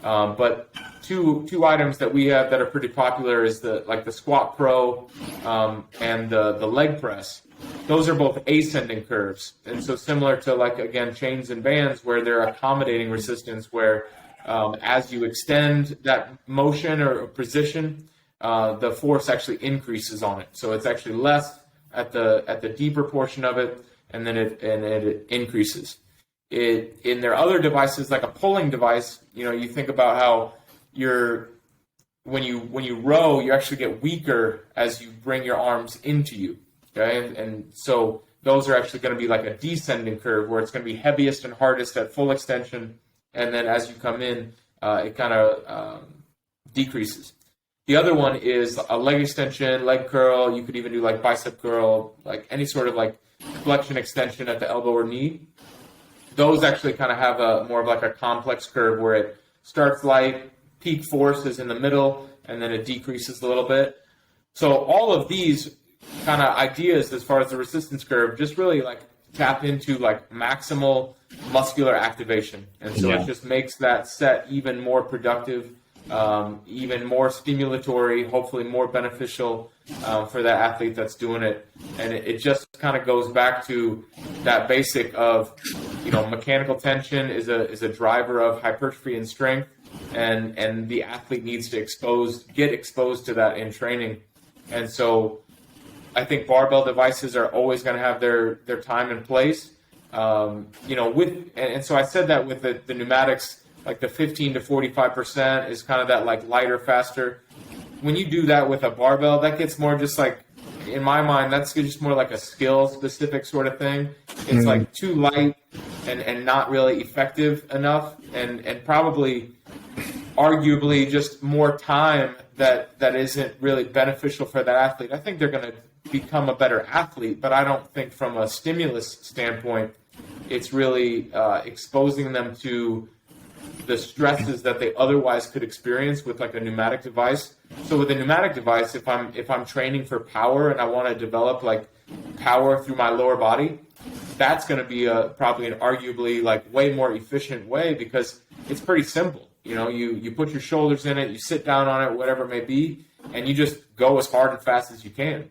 But two items that we have that are pretty popular is the Squat Pro and the leg press. Those are both ascending curves, and so similar to like again chains and bands, where they're accommodating resistance, where as you extend that motion or position, the force actually increases on it. So it's actually less at the deeper portion of it, and then it increases. In their other devices, like a pulling device, you think about how when you row, you actually get weaker as you bring your arms into you. Okay, and so those are actually going to be like a descending curve where it's going to be heaviest and hardest at full extension, and then as you come in, it kind of decreases. The other one is a leg extension, leg curl. You could even do like bicep curl, like any sort of like flexion extension at the elbow or knee. Those actually kind of have a more of like a complex curve where it starts light, peak force is in the middle, and then it decreases a little bit. So all of these kind of ideas as far as the resistance curve just really like tap into like maximal muscular activation. And so it just makes that set even more productive, even more stimulatory, hopefully more beneficial for that athlete that's doing it. And it just kind of goes back to that basic of, mechanical tension is a driver of hypertrophy and strength, and the athlete needs to get exposed to that in training. And so I think barbell devices are always going to have their time and place. And so I said that with the pneumatics, like the 15 to 45% is kind of that like lighter, faster. When you do that with a barbell, that gets more just like, in my mind, that's just more like a skill specific sort of thing. It's like too light and not really effective enough, and probably arguably just more time that isn't really beneficial for that athlete. I think they're going to become a better athlete, but I don't think from a stimulus standpoint, it's really exposing them to the stresses that they otherwise could experience with like a pneumatic device. So with a pneumatic device, if I'm training for power and I want to develop like power through my lower body, that's going to be probably an arguably like way more efficient way, because it's pretty simple. You put your shoulders in it, you sit down on it, whatever it may be, and you just go as hard and fast as you can.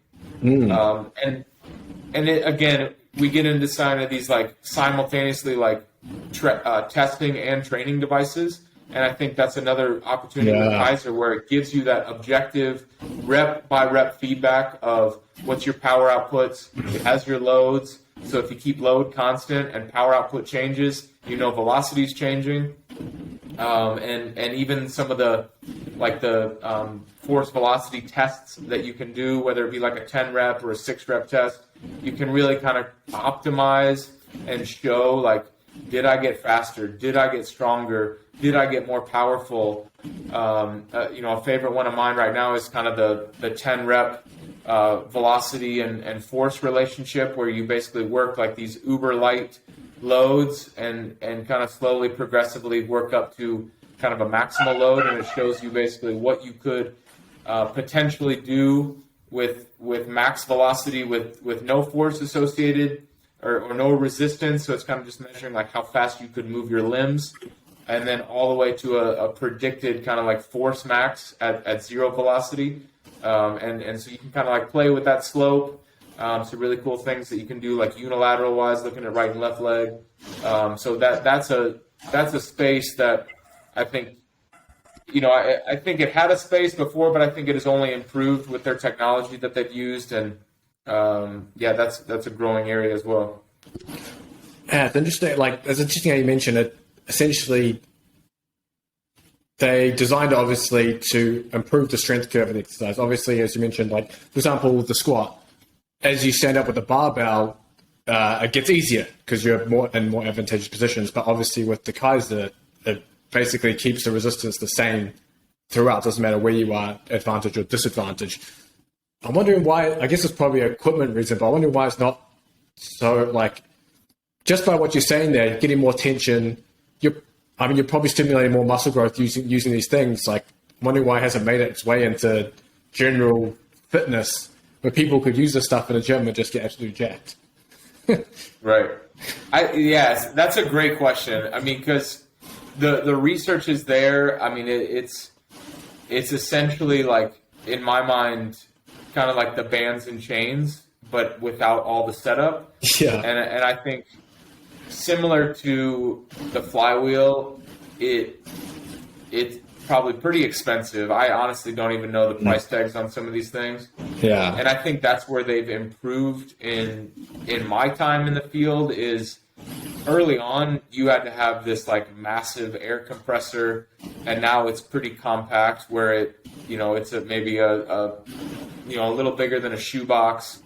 Again, we get into some of these like simultaneously like testing and training devices, and I think that's another opportunity with Keiser, where it gives you that objective rep by rep feedback of what's your power outputs. It has your loads, so if you keep load constant and power output changes, velocity is changing. And even some of the force velocity tests that you can do, whether it be like a 10 rep or a 6 rep test, you can really kind of optimize and show like, did I get faster? Did I get stronger? Did I get more powerful? A favorite one of mine right now is kind of the 10 rep velocity and force relationship, where you basically work like these uber light loads and kind of slowly progressively work up to kind of a maximal load, and it shows you basically what you could potentially do with max velocity with no force associated or no resistance. So it's kind of just measuring like how fast you could move your limbs, and then all the way to a predicted kind of like force max at zero velocity. And so you can kind of like play with that slope. Some really cool things that you can do, like unilateral wise, looking at right and left leg. So that's a space that I think, I think it had a space before, but I think it has only improved with their technology that they've used. And that's a growing area as well. Yeah, it's interesting. Like, it's interesting how you mentioned it. Essentially, they designed it obviously to improve the strength curve of the exercise. Obviously, as you mentioned, like for example, the squat. As you stand up with the barbell, it gets easier because you're more in more advantageous positions. But obviously, with the Keiser, it basically keeps the resistance the same throughout. Doesn't matter where you are, advantage or disadvantage. I'm wondering why. I guess it's probably an equipment reason, but I'm wondering why it's not so like. Just by what you're saying there, getting more tension, you're probably stimulating more muscle growth using these things. Like, I'm wondering why it hasn't made its way into general fitness, where people could use this stuff in a gym and just get absolutely jacked. Right. Yes, that's a great question. I mean, because the research is there. I mean, it's essentially like, in my mind, kind of like the bands and chains, but without all the setup. Yeah. And I think similar to the flywheel, it probably pretty expensive. I honestly don't even know the price tags on some of these things. Yeah. And I think that's where they've improved in my time in the field is early on you had to have this like massive air compressor, and now it's pretty compact where it, it's maybe a little bigger than a shoebox,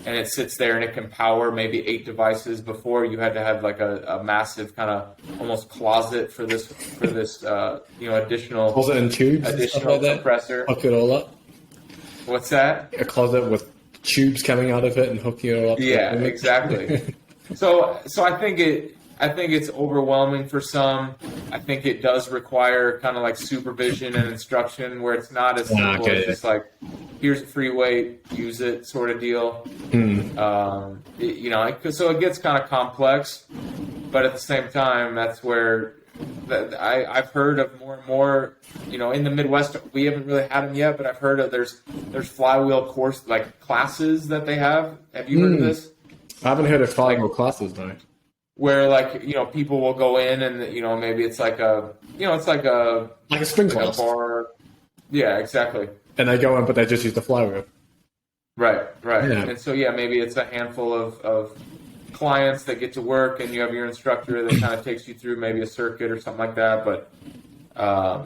and it sits there and it can power maybe 8 devices. Before you had to have like a massive kind of almost closet for this additional closet and tubes, additional compressor. Hook it all up. What's that? A closet with tubes coming out of it and hooking it all up. Yeah, exactly. So I think it's overwhelming for some. I think it does require kind of like supervision and instruction where it's not as simple as just like, here's a free weight, use it sort of deal. So it gets kind of complex, but at the same time, that's where I've heard of more and more, in the Midwest, we haven't really had them yet, but I've heard of there's flywheel course, like classes that they have. Have you heard of this? I haven't heard of flywheel classes, though. Where people will go in and, maybe it's like a spin class. Bar. Yeah, exactly. And they go in, but they just use the flywheel. Right. Yeah. And so, maybe it's a handful of clients that get to work, and you have your instructor that kind of takes you through maybe a circuit or something like that. But, I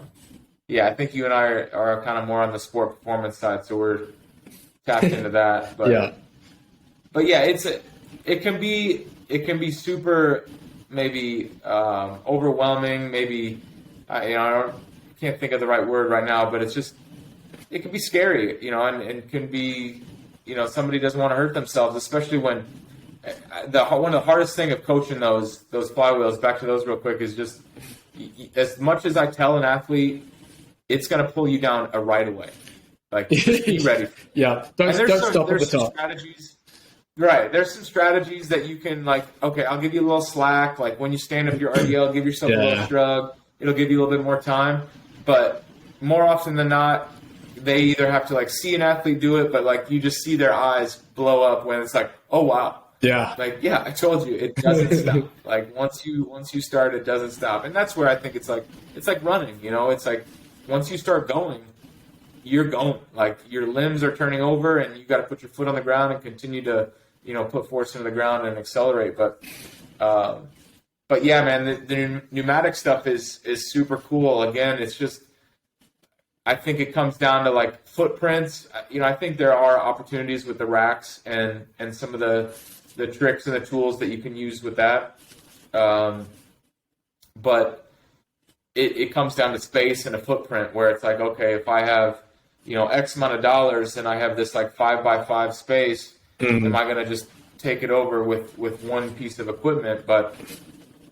think you and I are kind of more on the sport performance side, so we're tapped into that. But, it can be super maybe overwhelming. Maybe I can't think of the right word right now, but it can be scary, and can be, somebody doesn't want to hurt themselves, especially when one of the hardest thing of coaching those flywheels, back to those real quick, is just as much as I tell an athlete, it's going to pull you down right away. Like, just be ready. Yeah, don't stop at the top. Strategies. Right. There's some strategies that you can, like, okay, I'll give you a little slack. Like when you stand up your RDL, give yourself a little shrug. It'll give you a little bit more time. But more often than not, they either have to like see an athlete do it, but like you just see their eyes blow up when it's like, oh wow. Yeah. Like, yeah, I told you, it doesn't stop. Like once you start, it doesn't stop. And that's where I think it's like running, it's like once you start going, you're going. Like your limbs are turning over and you got to put your foot on the ground and continue to, put force into the ground and accelerate. But yeah, man, the pneumatic stuff is super cool. Again, it's just, I think it comes down to like footprints. I think there are opportunities with the racks and some of the tricks and the tools that you can use with that. But it comes down to space and a footprint where it's like, okay, if I have, X amount of dollars and I have this like 5x5 space, am I going to just take it over with one piece of equipment? But,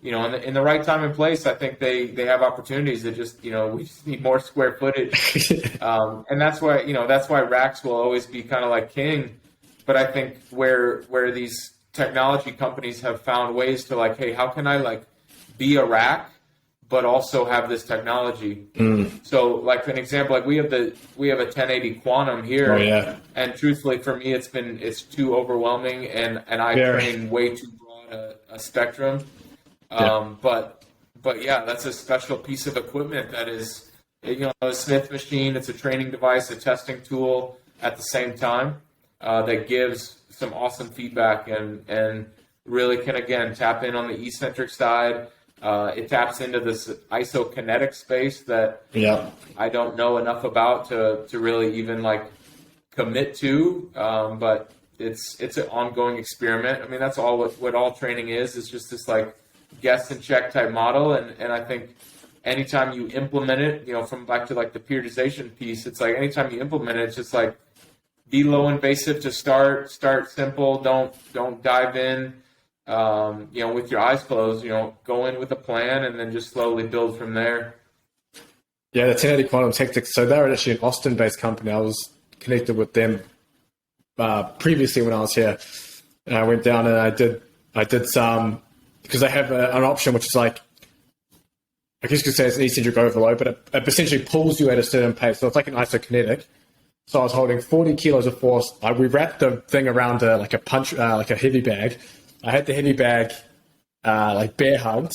in the right time and place, I think they have opportunities that just, we just need more square footage. And that's why racks will always be kind of like king. But I think where these technology companies have found ways to like, hey, how can I like be a rack, but also have this technology? So like an example, like we have a 1080 Quantum here. Oh, yeah. And truthfully for me, it's too overwhelming and I train way too broad a spectrum. But yeah, that's a special piece of equipment that is, a Smith machine. It's a training device, a testing tool at the same time, that gives some awesome feedback and really can, again, tap in on the eccentric side. It taps into this isokinetic space that I don't know enough about to really even like commit to. But it's an ongoing experiment. I mean, that's all what all training is. It's just this like guess and check type model. And I think anytime you implement it, from back to like the periodization piece, it's like anytime you implement it, it's just like be low invasive to start simple. Don't dive in, with your eyes closed, go in with a plan and then just slowly build from there. Yeah, the 1080 Quantum Tactics. So they're actually an Austin-based company. I was connected with them previously when I was here. And I went down and I did some, because they have an option which is like, I guess you could say it's an eccentric overload, but it essentially pulls you at a certain pace. So it's like an isokinetic. So I was holding 40 kilos of force. We wrapped the thing around like a heavy bag. I had the heavy bag like bear hugged,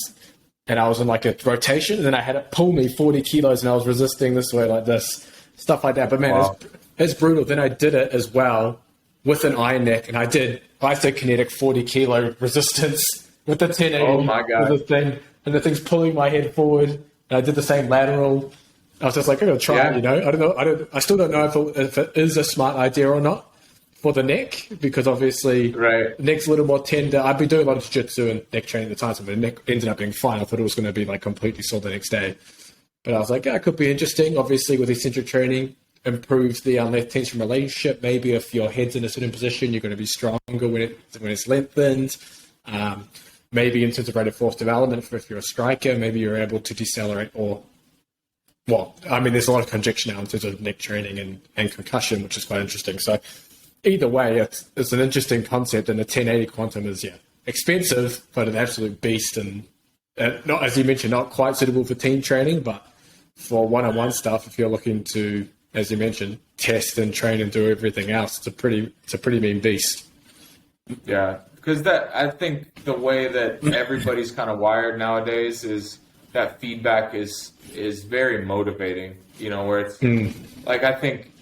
and I was in like a rotation, and then I had it pull me 40 kilos, and I was resisting this way like this, stuff like that. But man, Wow. it's brutal. Then I did it as well with an iron neck, and I did isokinetic 40 kilo resistance with the 1080 Oh my God. with the thing, and the thing's pulling my head forward. And I did the same lateral. I was just like, I'm gonna try. Yeah. You know, I don't know. I still don't know if it is a smart idea or not for the neck, because obviously Right. the neck's a little more tender. I've been doing a lot of jiu-jitsu and neck training at the time, so my neck ended up being fine. I thought it was going to be like completely sore the next day. But I was like, yeah, it could be interesting. Obviously, with eccentric training, improves the left-tension relationship. Maybe if your head's in a certain position, you're going to be stronger when it's lengthened. Maybe in terms of rate of force development, if you're a striker, maybe you're able to decelerate or... Well, I mean, there's a lot of conjecture now in terms of neck training and concussion, which is quite interesting. So either way, it's an interesting concept, and the 1080 quantum is, expensive, but an absolute beast. And not, as you mentioned, not quite suitable for team training, but for one-on-one stuff, if you're looking to, as you mentioned, test and train and do everything else, it's a pretty mean beast. Yeah, because I think the way that everybody's kind of wired nowadays is that feedback is very motivating. You know, where it's like, I think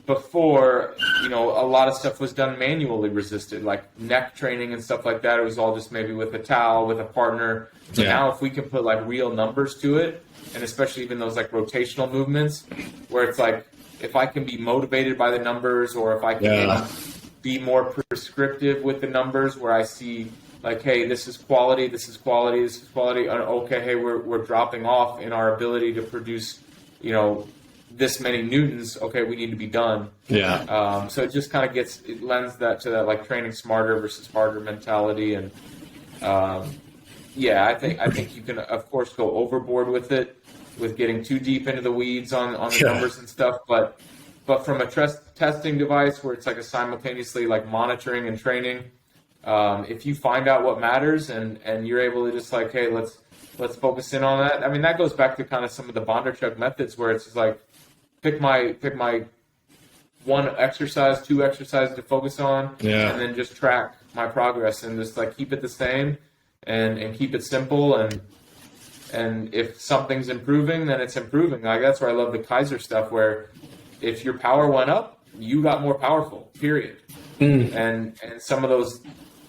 before, you know, a lot of stuff was done manually resisted, like neck training and stuff like that. It was all just maybe with a towel, with a partner. But now if we can put like real numbers to it, and especially even those like rotational movements, where it's like, if I can be motivated by the numbers, or if I can be more prescriptive with the numbers, where I see like, hey, this is quality, this is quality, this is quality. Okay, hey, we're dropping off in our ability to produce, you know, this many newtons. Okay, we need to be done. Yeah. So it just kind of it lends that to that like training smarter versus harder mentality. And I think you can of course go overboard with it, with getting too deep into the weeds on the numbers and stuff. But from a testing device where it's like a simultaneously like monitoring and training, if you find out what matters and you're able to just like, hey, let's focus in on that. I mean, that goes back to kind of some of the Bondarchuk methods, where it's just like, pick my one exercise, two exercises to focus on, and then just track my progress and just like keep it the same and keep it simple. And if something's improving, then it's improving. Like, that's where I love the Keiser stuff, where if your power went up, you got more powerful, period. And some of those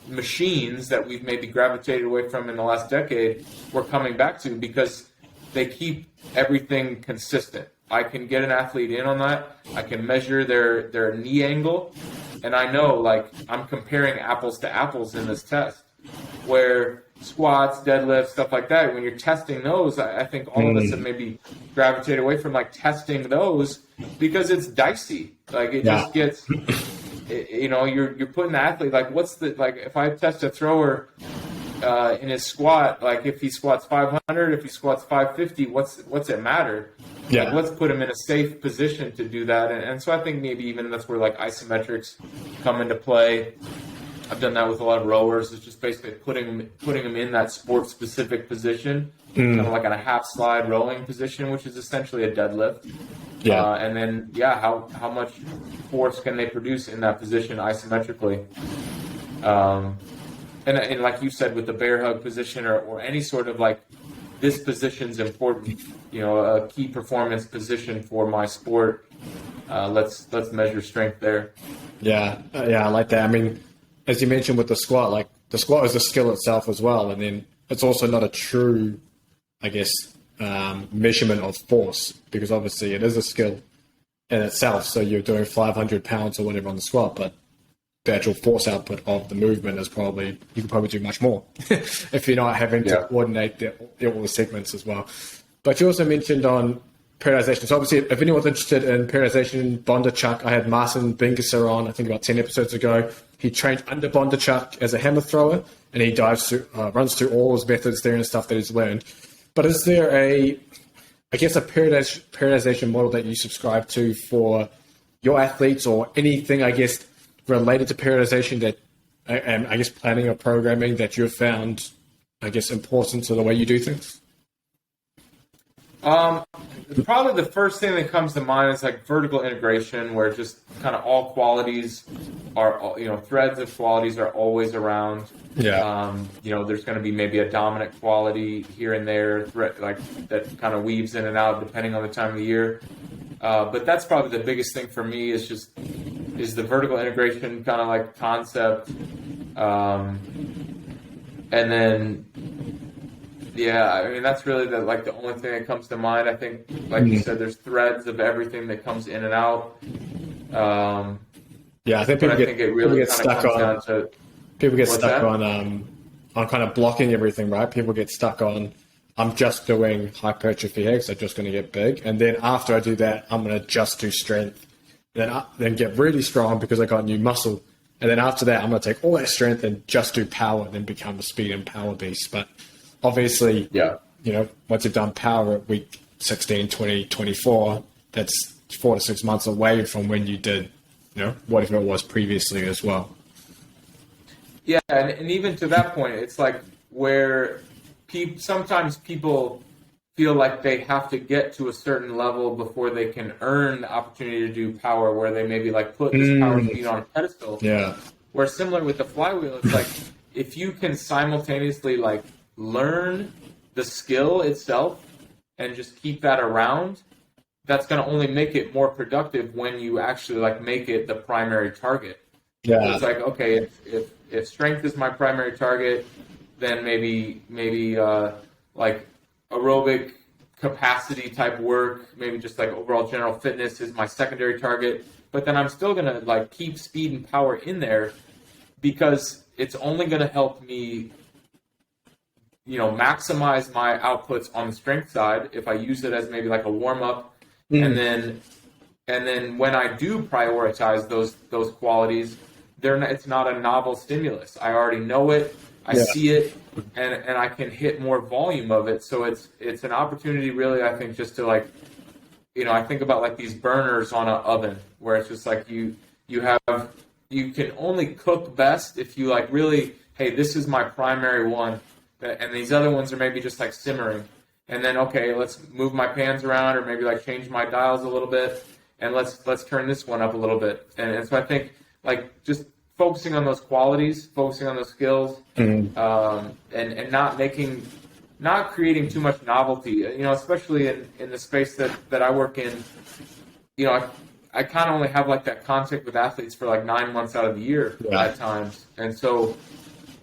machines that we've maybe gravitated away from in the last decade, we're coming back to, because they keep everything consistent. I can get an athlete in on that. I can measure their knee angle, and I know, like, I'm comparing apples to apples in this test, where squats, deadlifts, stuff like that, when you're testing those, I think all of us have maybe gravitated away from like testing those, because it's dicey. Like, it just gets, you know, you're putting the athlete, like, what's the, like, if I test a thrower in his squat, like if he squats 500, if he squats 550, what's it matter? Like, let's put him in a safe position to do that. And so I think maybe even that's where like isometrics come into play. I've done that with a lot of rowers. It's just basically putting them in that sport specific position, kind of like in a half slide rowing position, which is essentially a deadlift. And then how much force can they produce in that position isometrically? And like you said, with the bear hug position or any sort of like, this position's important, you know, a key performance position for my sport. Let's measure strength there. I like that. I mean, as you mentioned with the squat, like, the squat is a skill itself as well, and then it's also not a true, I guess, measurement of force, because obviously it is a skill in itself. So you're doing 500 pounds or whatever on the squat, but the actual force output of the movement is you can probably do much more if you're not having to coordinate all the segments as well. But you also mentioned on periodization. So obviously, if anyone's interested in periodization, Bondarchuk, I had Martin Bingisser on, I think about 10 episodes ago. He trained under Bondarchuk as a hammer thrower, and he runs through all his methods there and stuff that he's learned. But is there a periodization model that you subscribe to for your athletes, or anything, I guess, related to periodization that, and I guess planning or programming, that you've found, I guess, important to the way you do things? Probably the first thing that comes to mind is like vertical integration, where just kind of all qualities are, threads of qualities are always around. Yeah. There's going to be maybe a dominant quality here and there, like that kind of weaves in and out depending on the time of the year. But that's probably the biggest thing for me is the vertical integration kind of like concept. And then, yeah, I mean, that's really the only thing that comes to mind. I think, like you said, there's threads of everything that comes in and out. Yeah, I think people get stuck on kind of blocking everything, right? People get stuck on, I'm just doing hypertrophy X, I'm just going to get big. And then after I do that, I'm going to just do strength. Then get really strong because I got new muscle. And then after that, I'm going to take all that strength and just do power and then become a speed and power beast. But obviously, once you've done power at week 16, 20, 24, that's 4 to 6 months away from when you did, whatever it was previously as well. Yeah, and even to that point, it's like where sometimes people feel like they have to get to a certain level before they can earn the opportunity to do power, where they maybe like put this power speed on a pedestal. Yeah. Where similar with the flywheel, it's like if you can simultaneously like learn the skill itself and just keep that around, that's going to only make it more productive when you actually like make it the primary target. Yeah. So it's like, okay, if strength is my primary target, then maybe like aerobic capacity type work, maybe just like overall general fitness is my secondary target. But then I'm still going to like keep speed and power in there because it's only going to help me, maximize my outputs on the strength side if I use it as maybe like a warm up. And then when I do prioritize those qualities, it's not a novel stimulus. I already know it. I see it, and I can hit more volume of it. So it's an opportunity, really. I think just to like, I think about like these burners on an oven, where it's just like you can only cook best if you like really, hey, this is my primary one, and these other ones are maybe just like simmering, and then okay, let's move my pans around or maybe like change my dials a little bit, and let's turn this one up a little bit, and so I think like just focusing on those qualities, focusing on those skills, and not creating too much novelty, especially in the space that I work in, I kind of only have like that contact with athletes for like 9 months out of the year at times. And so,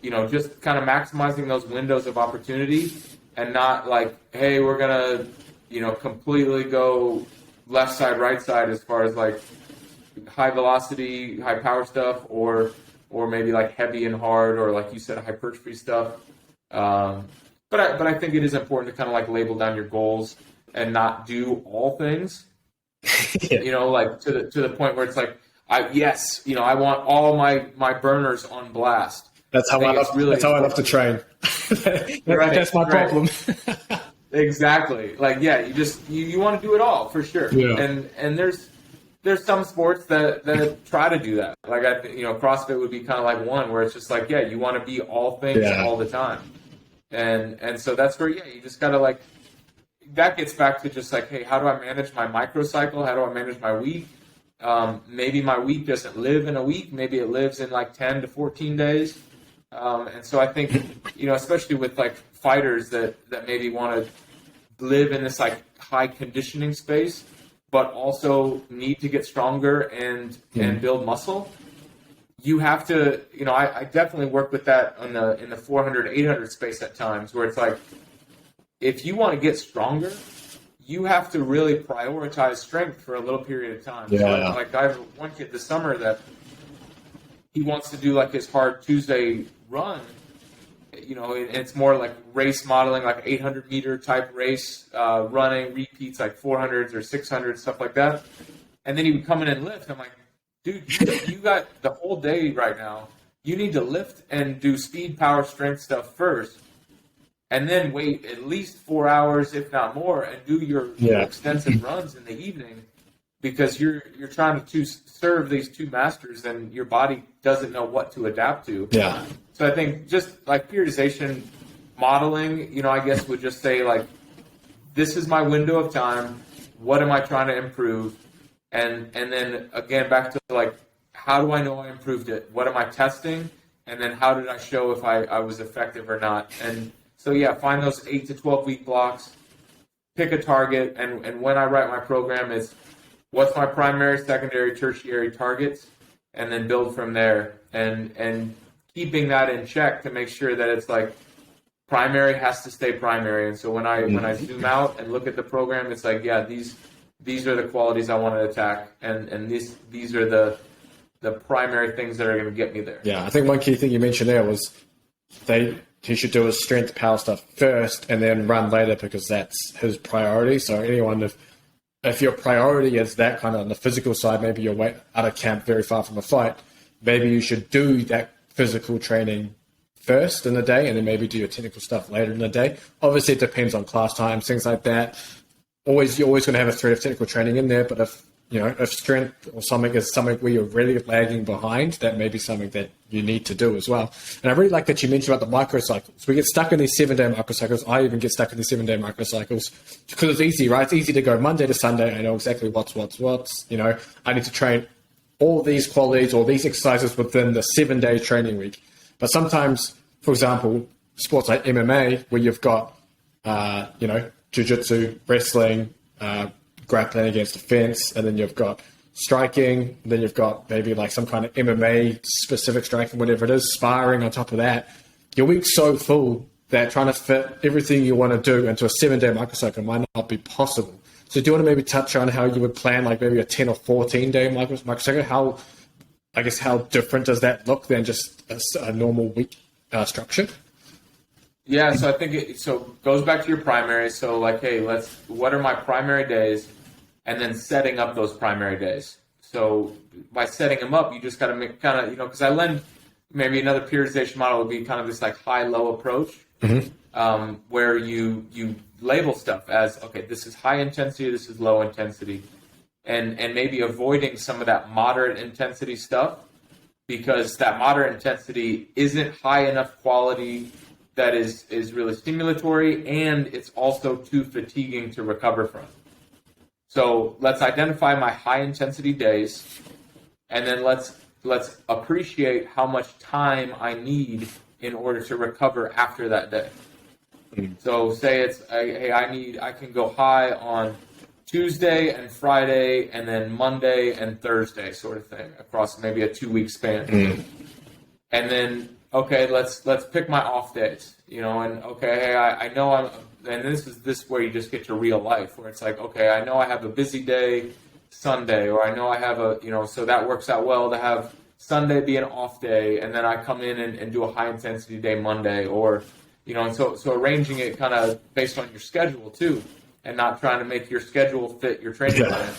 just kind of maximizing those windows of opportunity and not like, hey, we're going to, completely go left side, right side as far as like high velocity, high power stuff, or maybe like heavy and hard, or like you said, hypertrophy stuff. But I think it is important to kind of like label down your goals and not do all things. Like to the point where it's like, I want all my burners on blast. That's how I love to train. That's my problem. Exactly. Like, yeah, you want to do it all for sure. Yeah. And there's some sports that try to do that. Like CrossFit would be kind of like one where it's just like, yeah, you want to be all things all the time. And so that's where, you just got to like, that gets back to just like, hey, how do I manage my microcycle? How do I manage my week? Maybe my week doesn't live in a week. Maybe it lives in like 10 to 14 days. And so I think, especially with like fighters that maybe want to live in this like high conditioning space, but also need to get stronger and build muscle. You have to, I definitely work with that in the 400, 800 space at times, where it's like, if you want to get stronger, you have to really prioritize strength for a little period of time. Yeah. So like I have one kid this summer that he wants to do like his hard Tuesday run. It's more like race modeling, like 800 meter type race, running repeats like 400s or 600s, stuff like that. And then he would come in and lift. I'm like, dude, you got the whole day right now. You need to lift and do speed, power, strength stuff first, and then wait at least 4 hours, if not more, and do your extensive runs in the evening, because you're trying to serve these two masters, and your body doesn't know what to adapt to. Yeah. So I think just like periodization modeling, I guess would just say like, this is my window of time. What am I trying to improve? And then again, back to like, how do I know I improved it? What am I testing? And then how did I show if I was effective or not? And so, yeah, find those 8 to 12 week blocks, pick a target. And when I write my program, it's what's my primary, secondary, tertiary targets, and then build from there. And keeping that in check to make sure that it's like primary has to stay primary. And so when I zoom out and look at the program, it's like, yeah, these are the qualities I want to attack. And these are the primary things that are going to get me there. Yeah, I think one key thing you mentioned there was he should do his strength power stuff first and then run later because that's his priority. So anyone, if your priority is that kind of on the physical side, maybe you're out of camp very far from a fight, maybe you should do that physical training first in the day and then maybe do your technical stuff later in the day. Obviously, it depends on class times, things like that. You're always going to have a thread of technical training in there, but if strength or something is something where you're really lagging behind, that may be something that you need to do as well. And I really like that you mentioned about the microcycles. We get stuck in these 7-day microcycles. I even get stuck in these 7-day microcycles because it's easy, right? It's easy to go Monday to Sunday. I know exactly what's. I need to train all these qualities or these exercises within the 7-day training week. But sometimes, for example, sports like MMA, where you've got, jiu-jitsu, wrestling, grappling against the fence, and then you've got striking, then you've got maybe like some kind of MMA specific striking, whatever it is, sparring on top of that. Your week's so full that trying to fit everything you want to do into a 7-day microcycle might not be possible. So do you want to maybe touch on how you would plan like maybe a 10 or 14-day microcycle? How different does that look than just a normal week structure? Yeah, so I think it goes back to your primary. So like, hey, what are my primary days? And then setting up those primary days. So by setting them up, you just got to make kind of, because I lend maybe another periodization model would be kind of this like high-low approach, where you label stuff as, okay, this is high intensity, this is low intensity, and maybe avoiding some of that moderate intensity stuff because that moderate intensity isn't high enough quality that is really stimulatory, and it's also too fatiguing to recover from. So let's identify my high intensity days, and then let's appreciate how much time I need in order to recover after that day. So say it's, hey, I can go high on Tuesday and Friday, and then Monday and Thursday, sort of thing, across maybe a 2-week span. And then, okay, let's pick my off days, and okay, hey, I know and this is where you just get to real life, where it's like, okay, I know I have a busy day Sunday, or I know I have so that works out well to have Sunday be an off day, and then I come in and do a high intensity day Monday, or, and so arranging it kind of based on your schedule too, and not trying to make your schedule fit your training plan.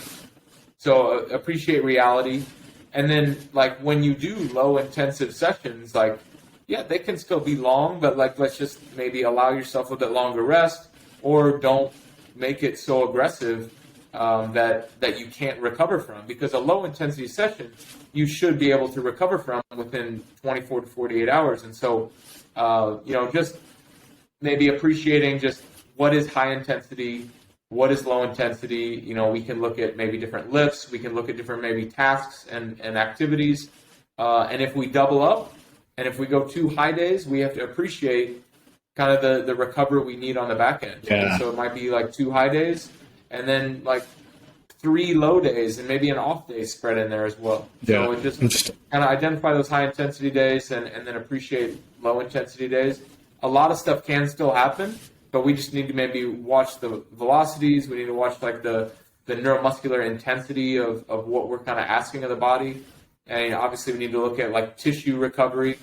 So appreciate reality. And then like when you do low intensive sessions, like, yeah, they can still be long, but like, let's just maybe allow yourself a bit longer rest, or don't make it so aggressive that you can't recover from. Because a low intensity session, you should be able to recover from within 24 to 48 hours. And so, just maybe appreciating just what is high intensity, what is low intensity. We can look at maybe different lifts, we can look at different maybe tasks and activities. And if we double up, and if we go 2 high days, we have to appreciate kind of the recovery we need on the back end. Yeah. So it might be like 2 high days and then like 3 low days and maybe an off day spread in there as well. Yeah. So just kind of identify those high intensity days and then appreciate low intensity days. A lot of stuff can still happen, but we just need to maybe watch the velocities. We need to watch like the neuromuscular intensity of what we're kind of asking of the body. And obviously we need to look at like tissue recovery.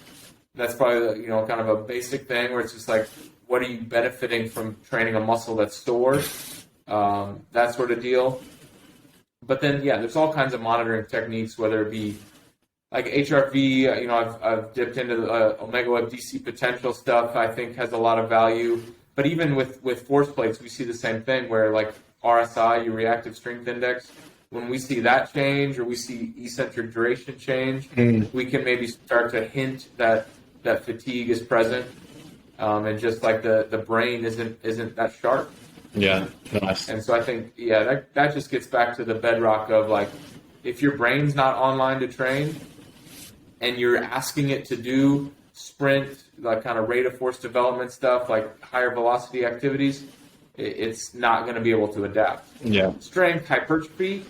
That's probably, kind of a basic thing where it's just like, what are you benefiting from training a muscle that's stored? That sort of deal. But then, yeah, there's all kinds of monitoring techniques, whether it be like HRV, I've dipped into the Omega Web DC potential stuff, I think has a lot of value. But even with force plates, we see the same thing where like RSI, your reactive strength index, when we see that change or we see eccentric duration change, we can maybe start to hint that fatigue is present, and just like the brain isn't that sharp. Yeah, nice. And so I think, yeah, that just gets back to the bedrock of like, if your brain's not online to train, and you're asking it to do sprint, like kind of rate of force development stuff, like higher velocity activities, it's not going to be able to adapt. Yeah. Strength, hypertrophy,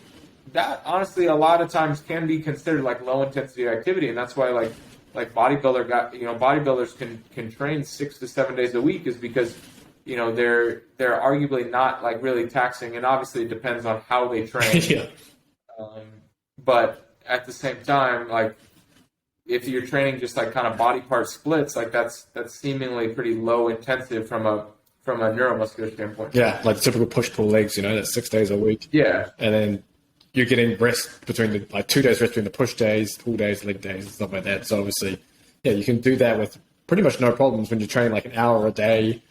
that honestly a lot of times can be considered like low intensity activity, and that's why like bodybuilders can train 6 to 7 days a week, is because they're arguably not like really taxing, and obviously it depends on how they train. Yeah. But at the same time, like if you're training just like kind of body part splits, like that's seemingly pretty low intensive from a neuromuscular standpoint. Yeah, like typical push-pull legs, that's 6 days a week. Yeah. And then you're getting rest between 2 days rest between the push days, pull days, leg days, and stuff like that. So obviously, yeah, you can do that with pretty much no problems when you train like an hour a day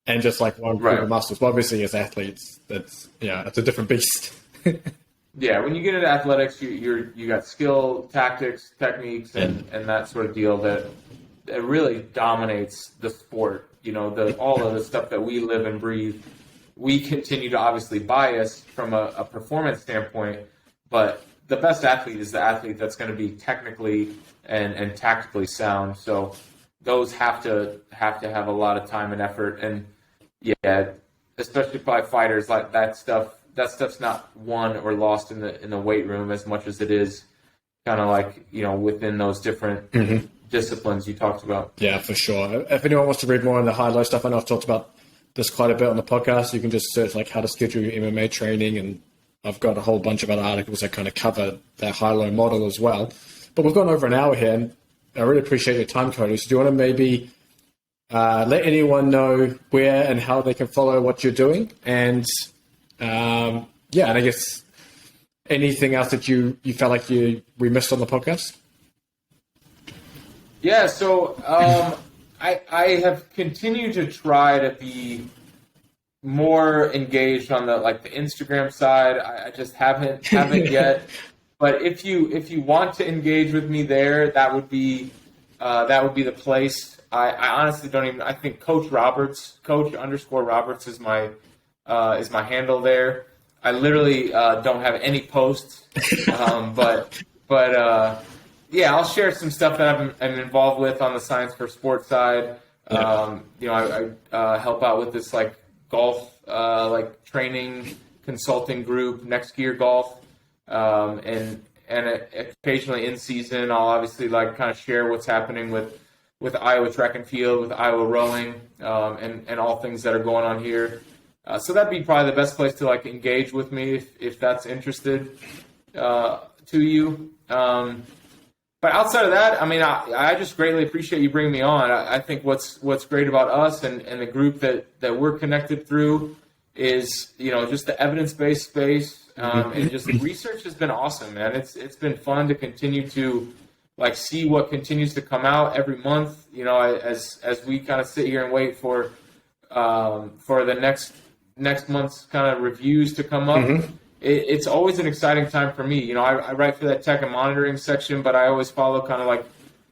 and just like one group of muscles. But obviously, as athletes, it's a different beast. Yeah, when you get into athletics, you got skill, tactics, techniques, and that sort of deal that really dominates the sport. All of the stuff that we live and breathe. We continue to obviously bias from a performance standpoint, but the best athlete is the athlete that's going to be technically and tactically sound. So those have to have a lot of time and effort, and yeah, especially by fighters, like that stuff's not won or lost in the weight room as much as it is kind of like within those different disciplines you talked about. Yeah, for sure. If anyone wants to read more on the high-low stuff, I know I've talked about this quite a bit on the podcast. You can just search like how to schedule your MMA training, and I've got a whole bunch of other articles that kind of cover that high-low model as well. But we've gone over an hour here, and I really appreciate your time, Cody. So do you want to maybe let anyone know where and how they can follow what you're doing? And and I guess anything else that you felt like we missed on the podcast? Yeah, so I have continued to try to be more engaged on the Instagram side. I just haven't yet. But if you want to engage with me there, that would be the place. I honestly don't even. I think Coach _Roberts is my handle there. I literally don't have any posts, but yeah, I'll share some stuff that I'm involved with on the Science for Sports side. I help out with this golf training consulting group, Next Gear Golf, and occasionally in season I'll obviously kind of share what's happening with Iowa track and field, with Iowa rowing, and all things that are going on here. So that'd be probably the best place to engage with me if that's interested to you. But outside of that, I mean, I just greatly appreciate you bringing me on. I think what's great about us and the group that we're connected through is, just the evidence-based space, and just the research has been awesome, man. It's been fun to continue to see what continues to come out every month, as we kind of sit here and wait for the next month's kind of reviews to come up. It's always an exciting time for me. I write for that tech and monitoring section, but I always follow kind of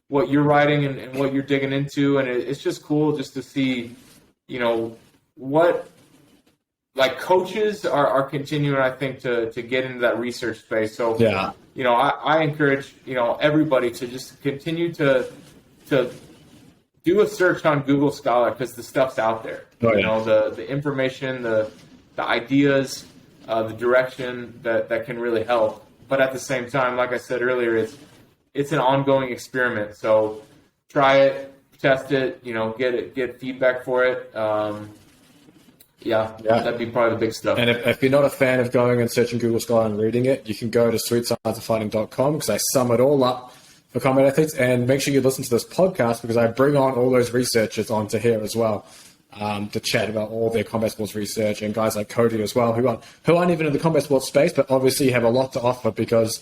what you're writing and what you're digging into. And it's just cool just to see, what coaches are continuing, I think, to get into that research space. So, yeah, I encourage, everybody to just continue to do a search on Google Scholar, because the stuff's out there. The information, the ideas, the direction that can really help. But at the same time, like I said earlier, it's an ongoing experiment. So try it, test it, get feedback for it. That'd be probably the big stuff. And if you're not a fan of going and searching Google Scholar and reading it, you can go to sweetscienceoffighting.com, because I sum it all up for combat athletes. And make sure you listen to this podcast, because I bring on all those researchers onto here as well. To chat about all their combat sports research, and guys like Cody as well, who aren't even in the combat sports space, but obviously have a lot to offer, because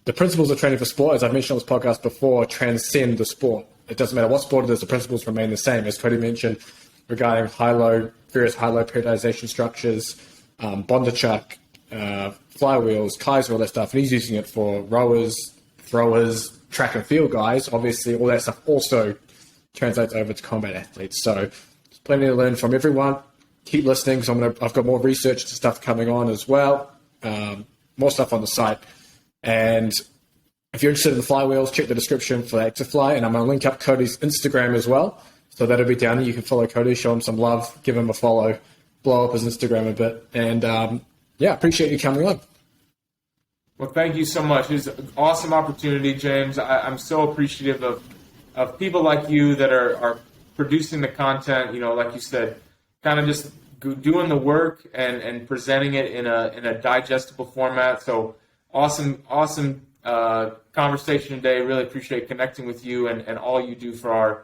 the principles of training for sport, as I've mentioned on this podcast before, transcend the sport. It doesn't matter what sport it is, the principles remain the same. As Cody mentioned regarding various high-low periodization structures, Bondarchuk, flywheels, Keiser, all that stuff, and he's using it for rowers, throwers, track and field guys. Obviously, all that stuff also translates over to combat athletes. So plenty to learn from everyone. Keep listening, because I've got more research stuff coming on as well. More stuff on the site. And if you're interested in the flywheels, check the description for Actifly, and I'm going to link up Cody's Instagram as well. So that'll be down there. You can follow Cody, show him some love, give him a follow, blow up his Instagram a bit. And appreciate you coming on. Well, thank you so much. It's an awesome opportunity, James. I'm so appreciative of people like you that are producing the content, like you said, kind of just doing the work and presenting it in a digestible format. So awesome conversation today. Really appreciate connecting with you and all you do for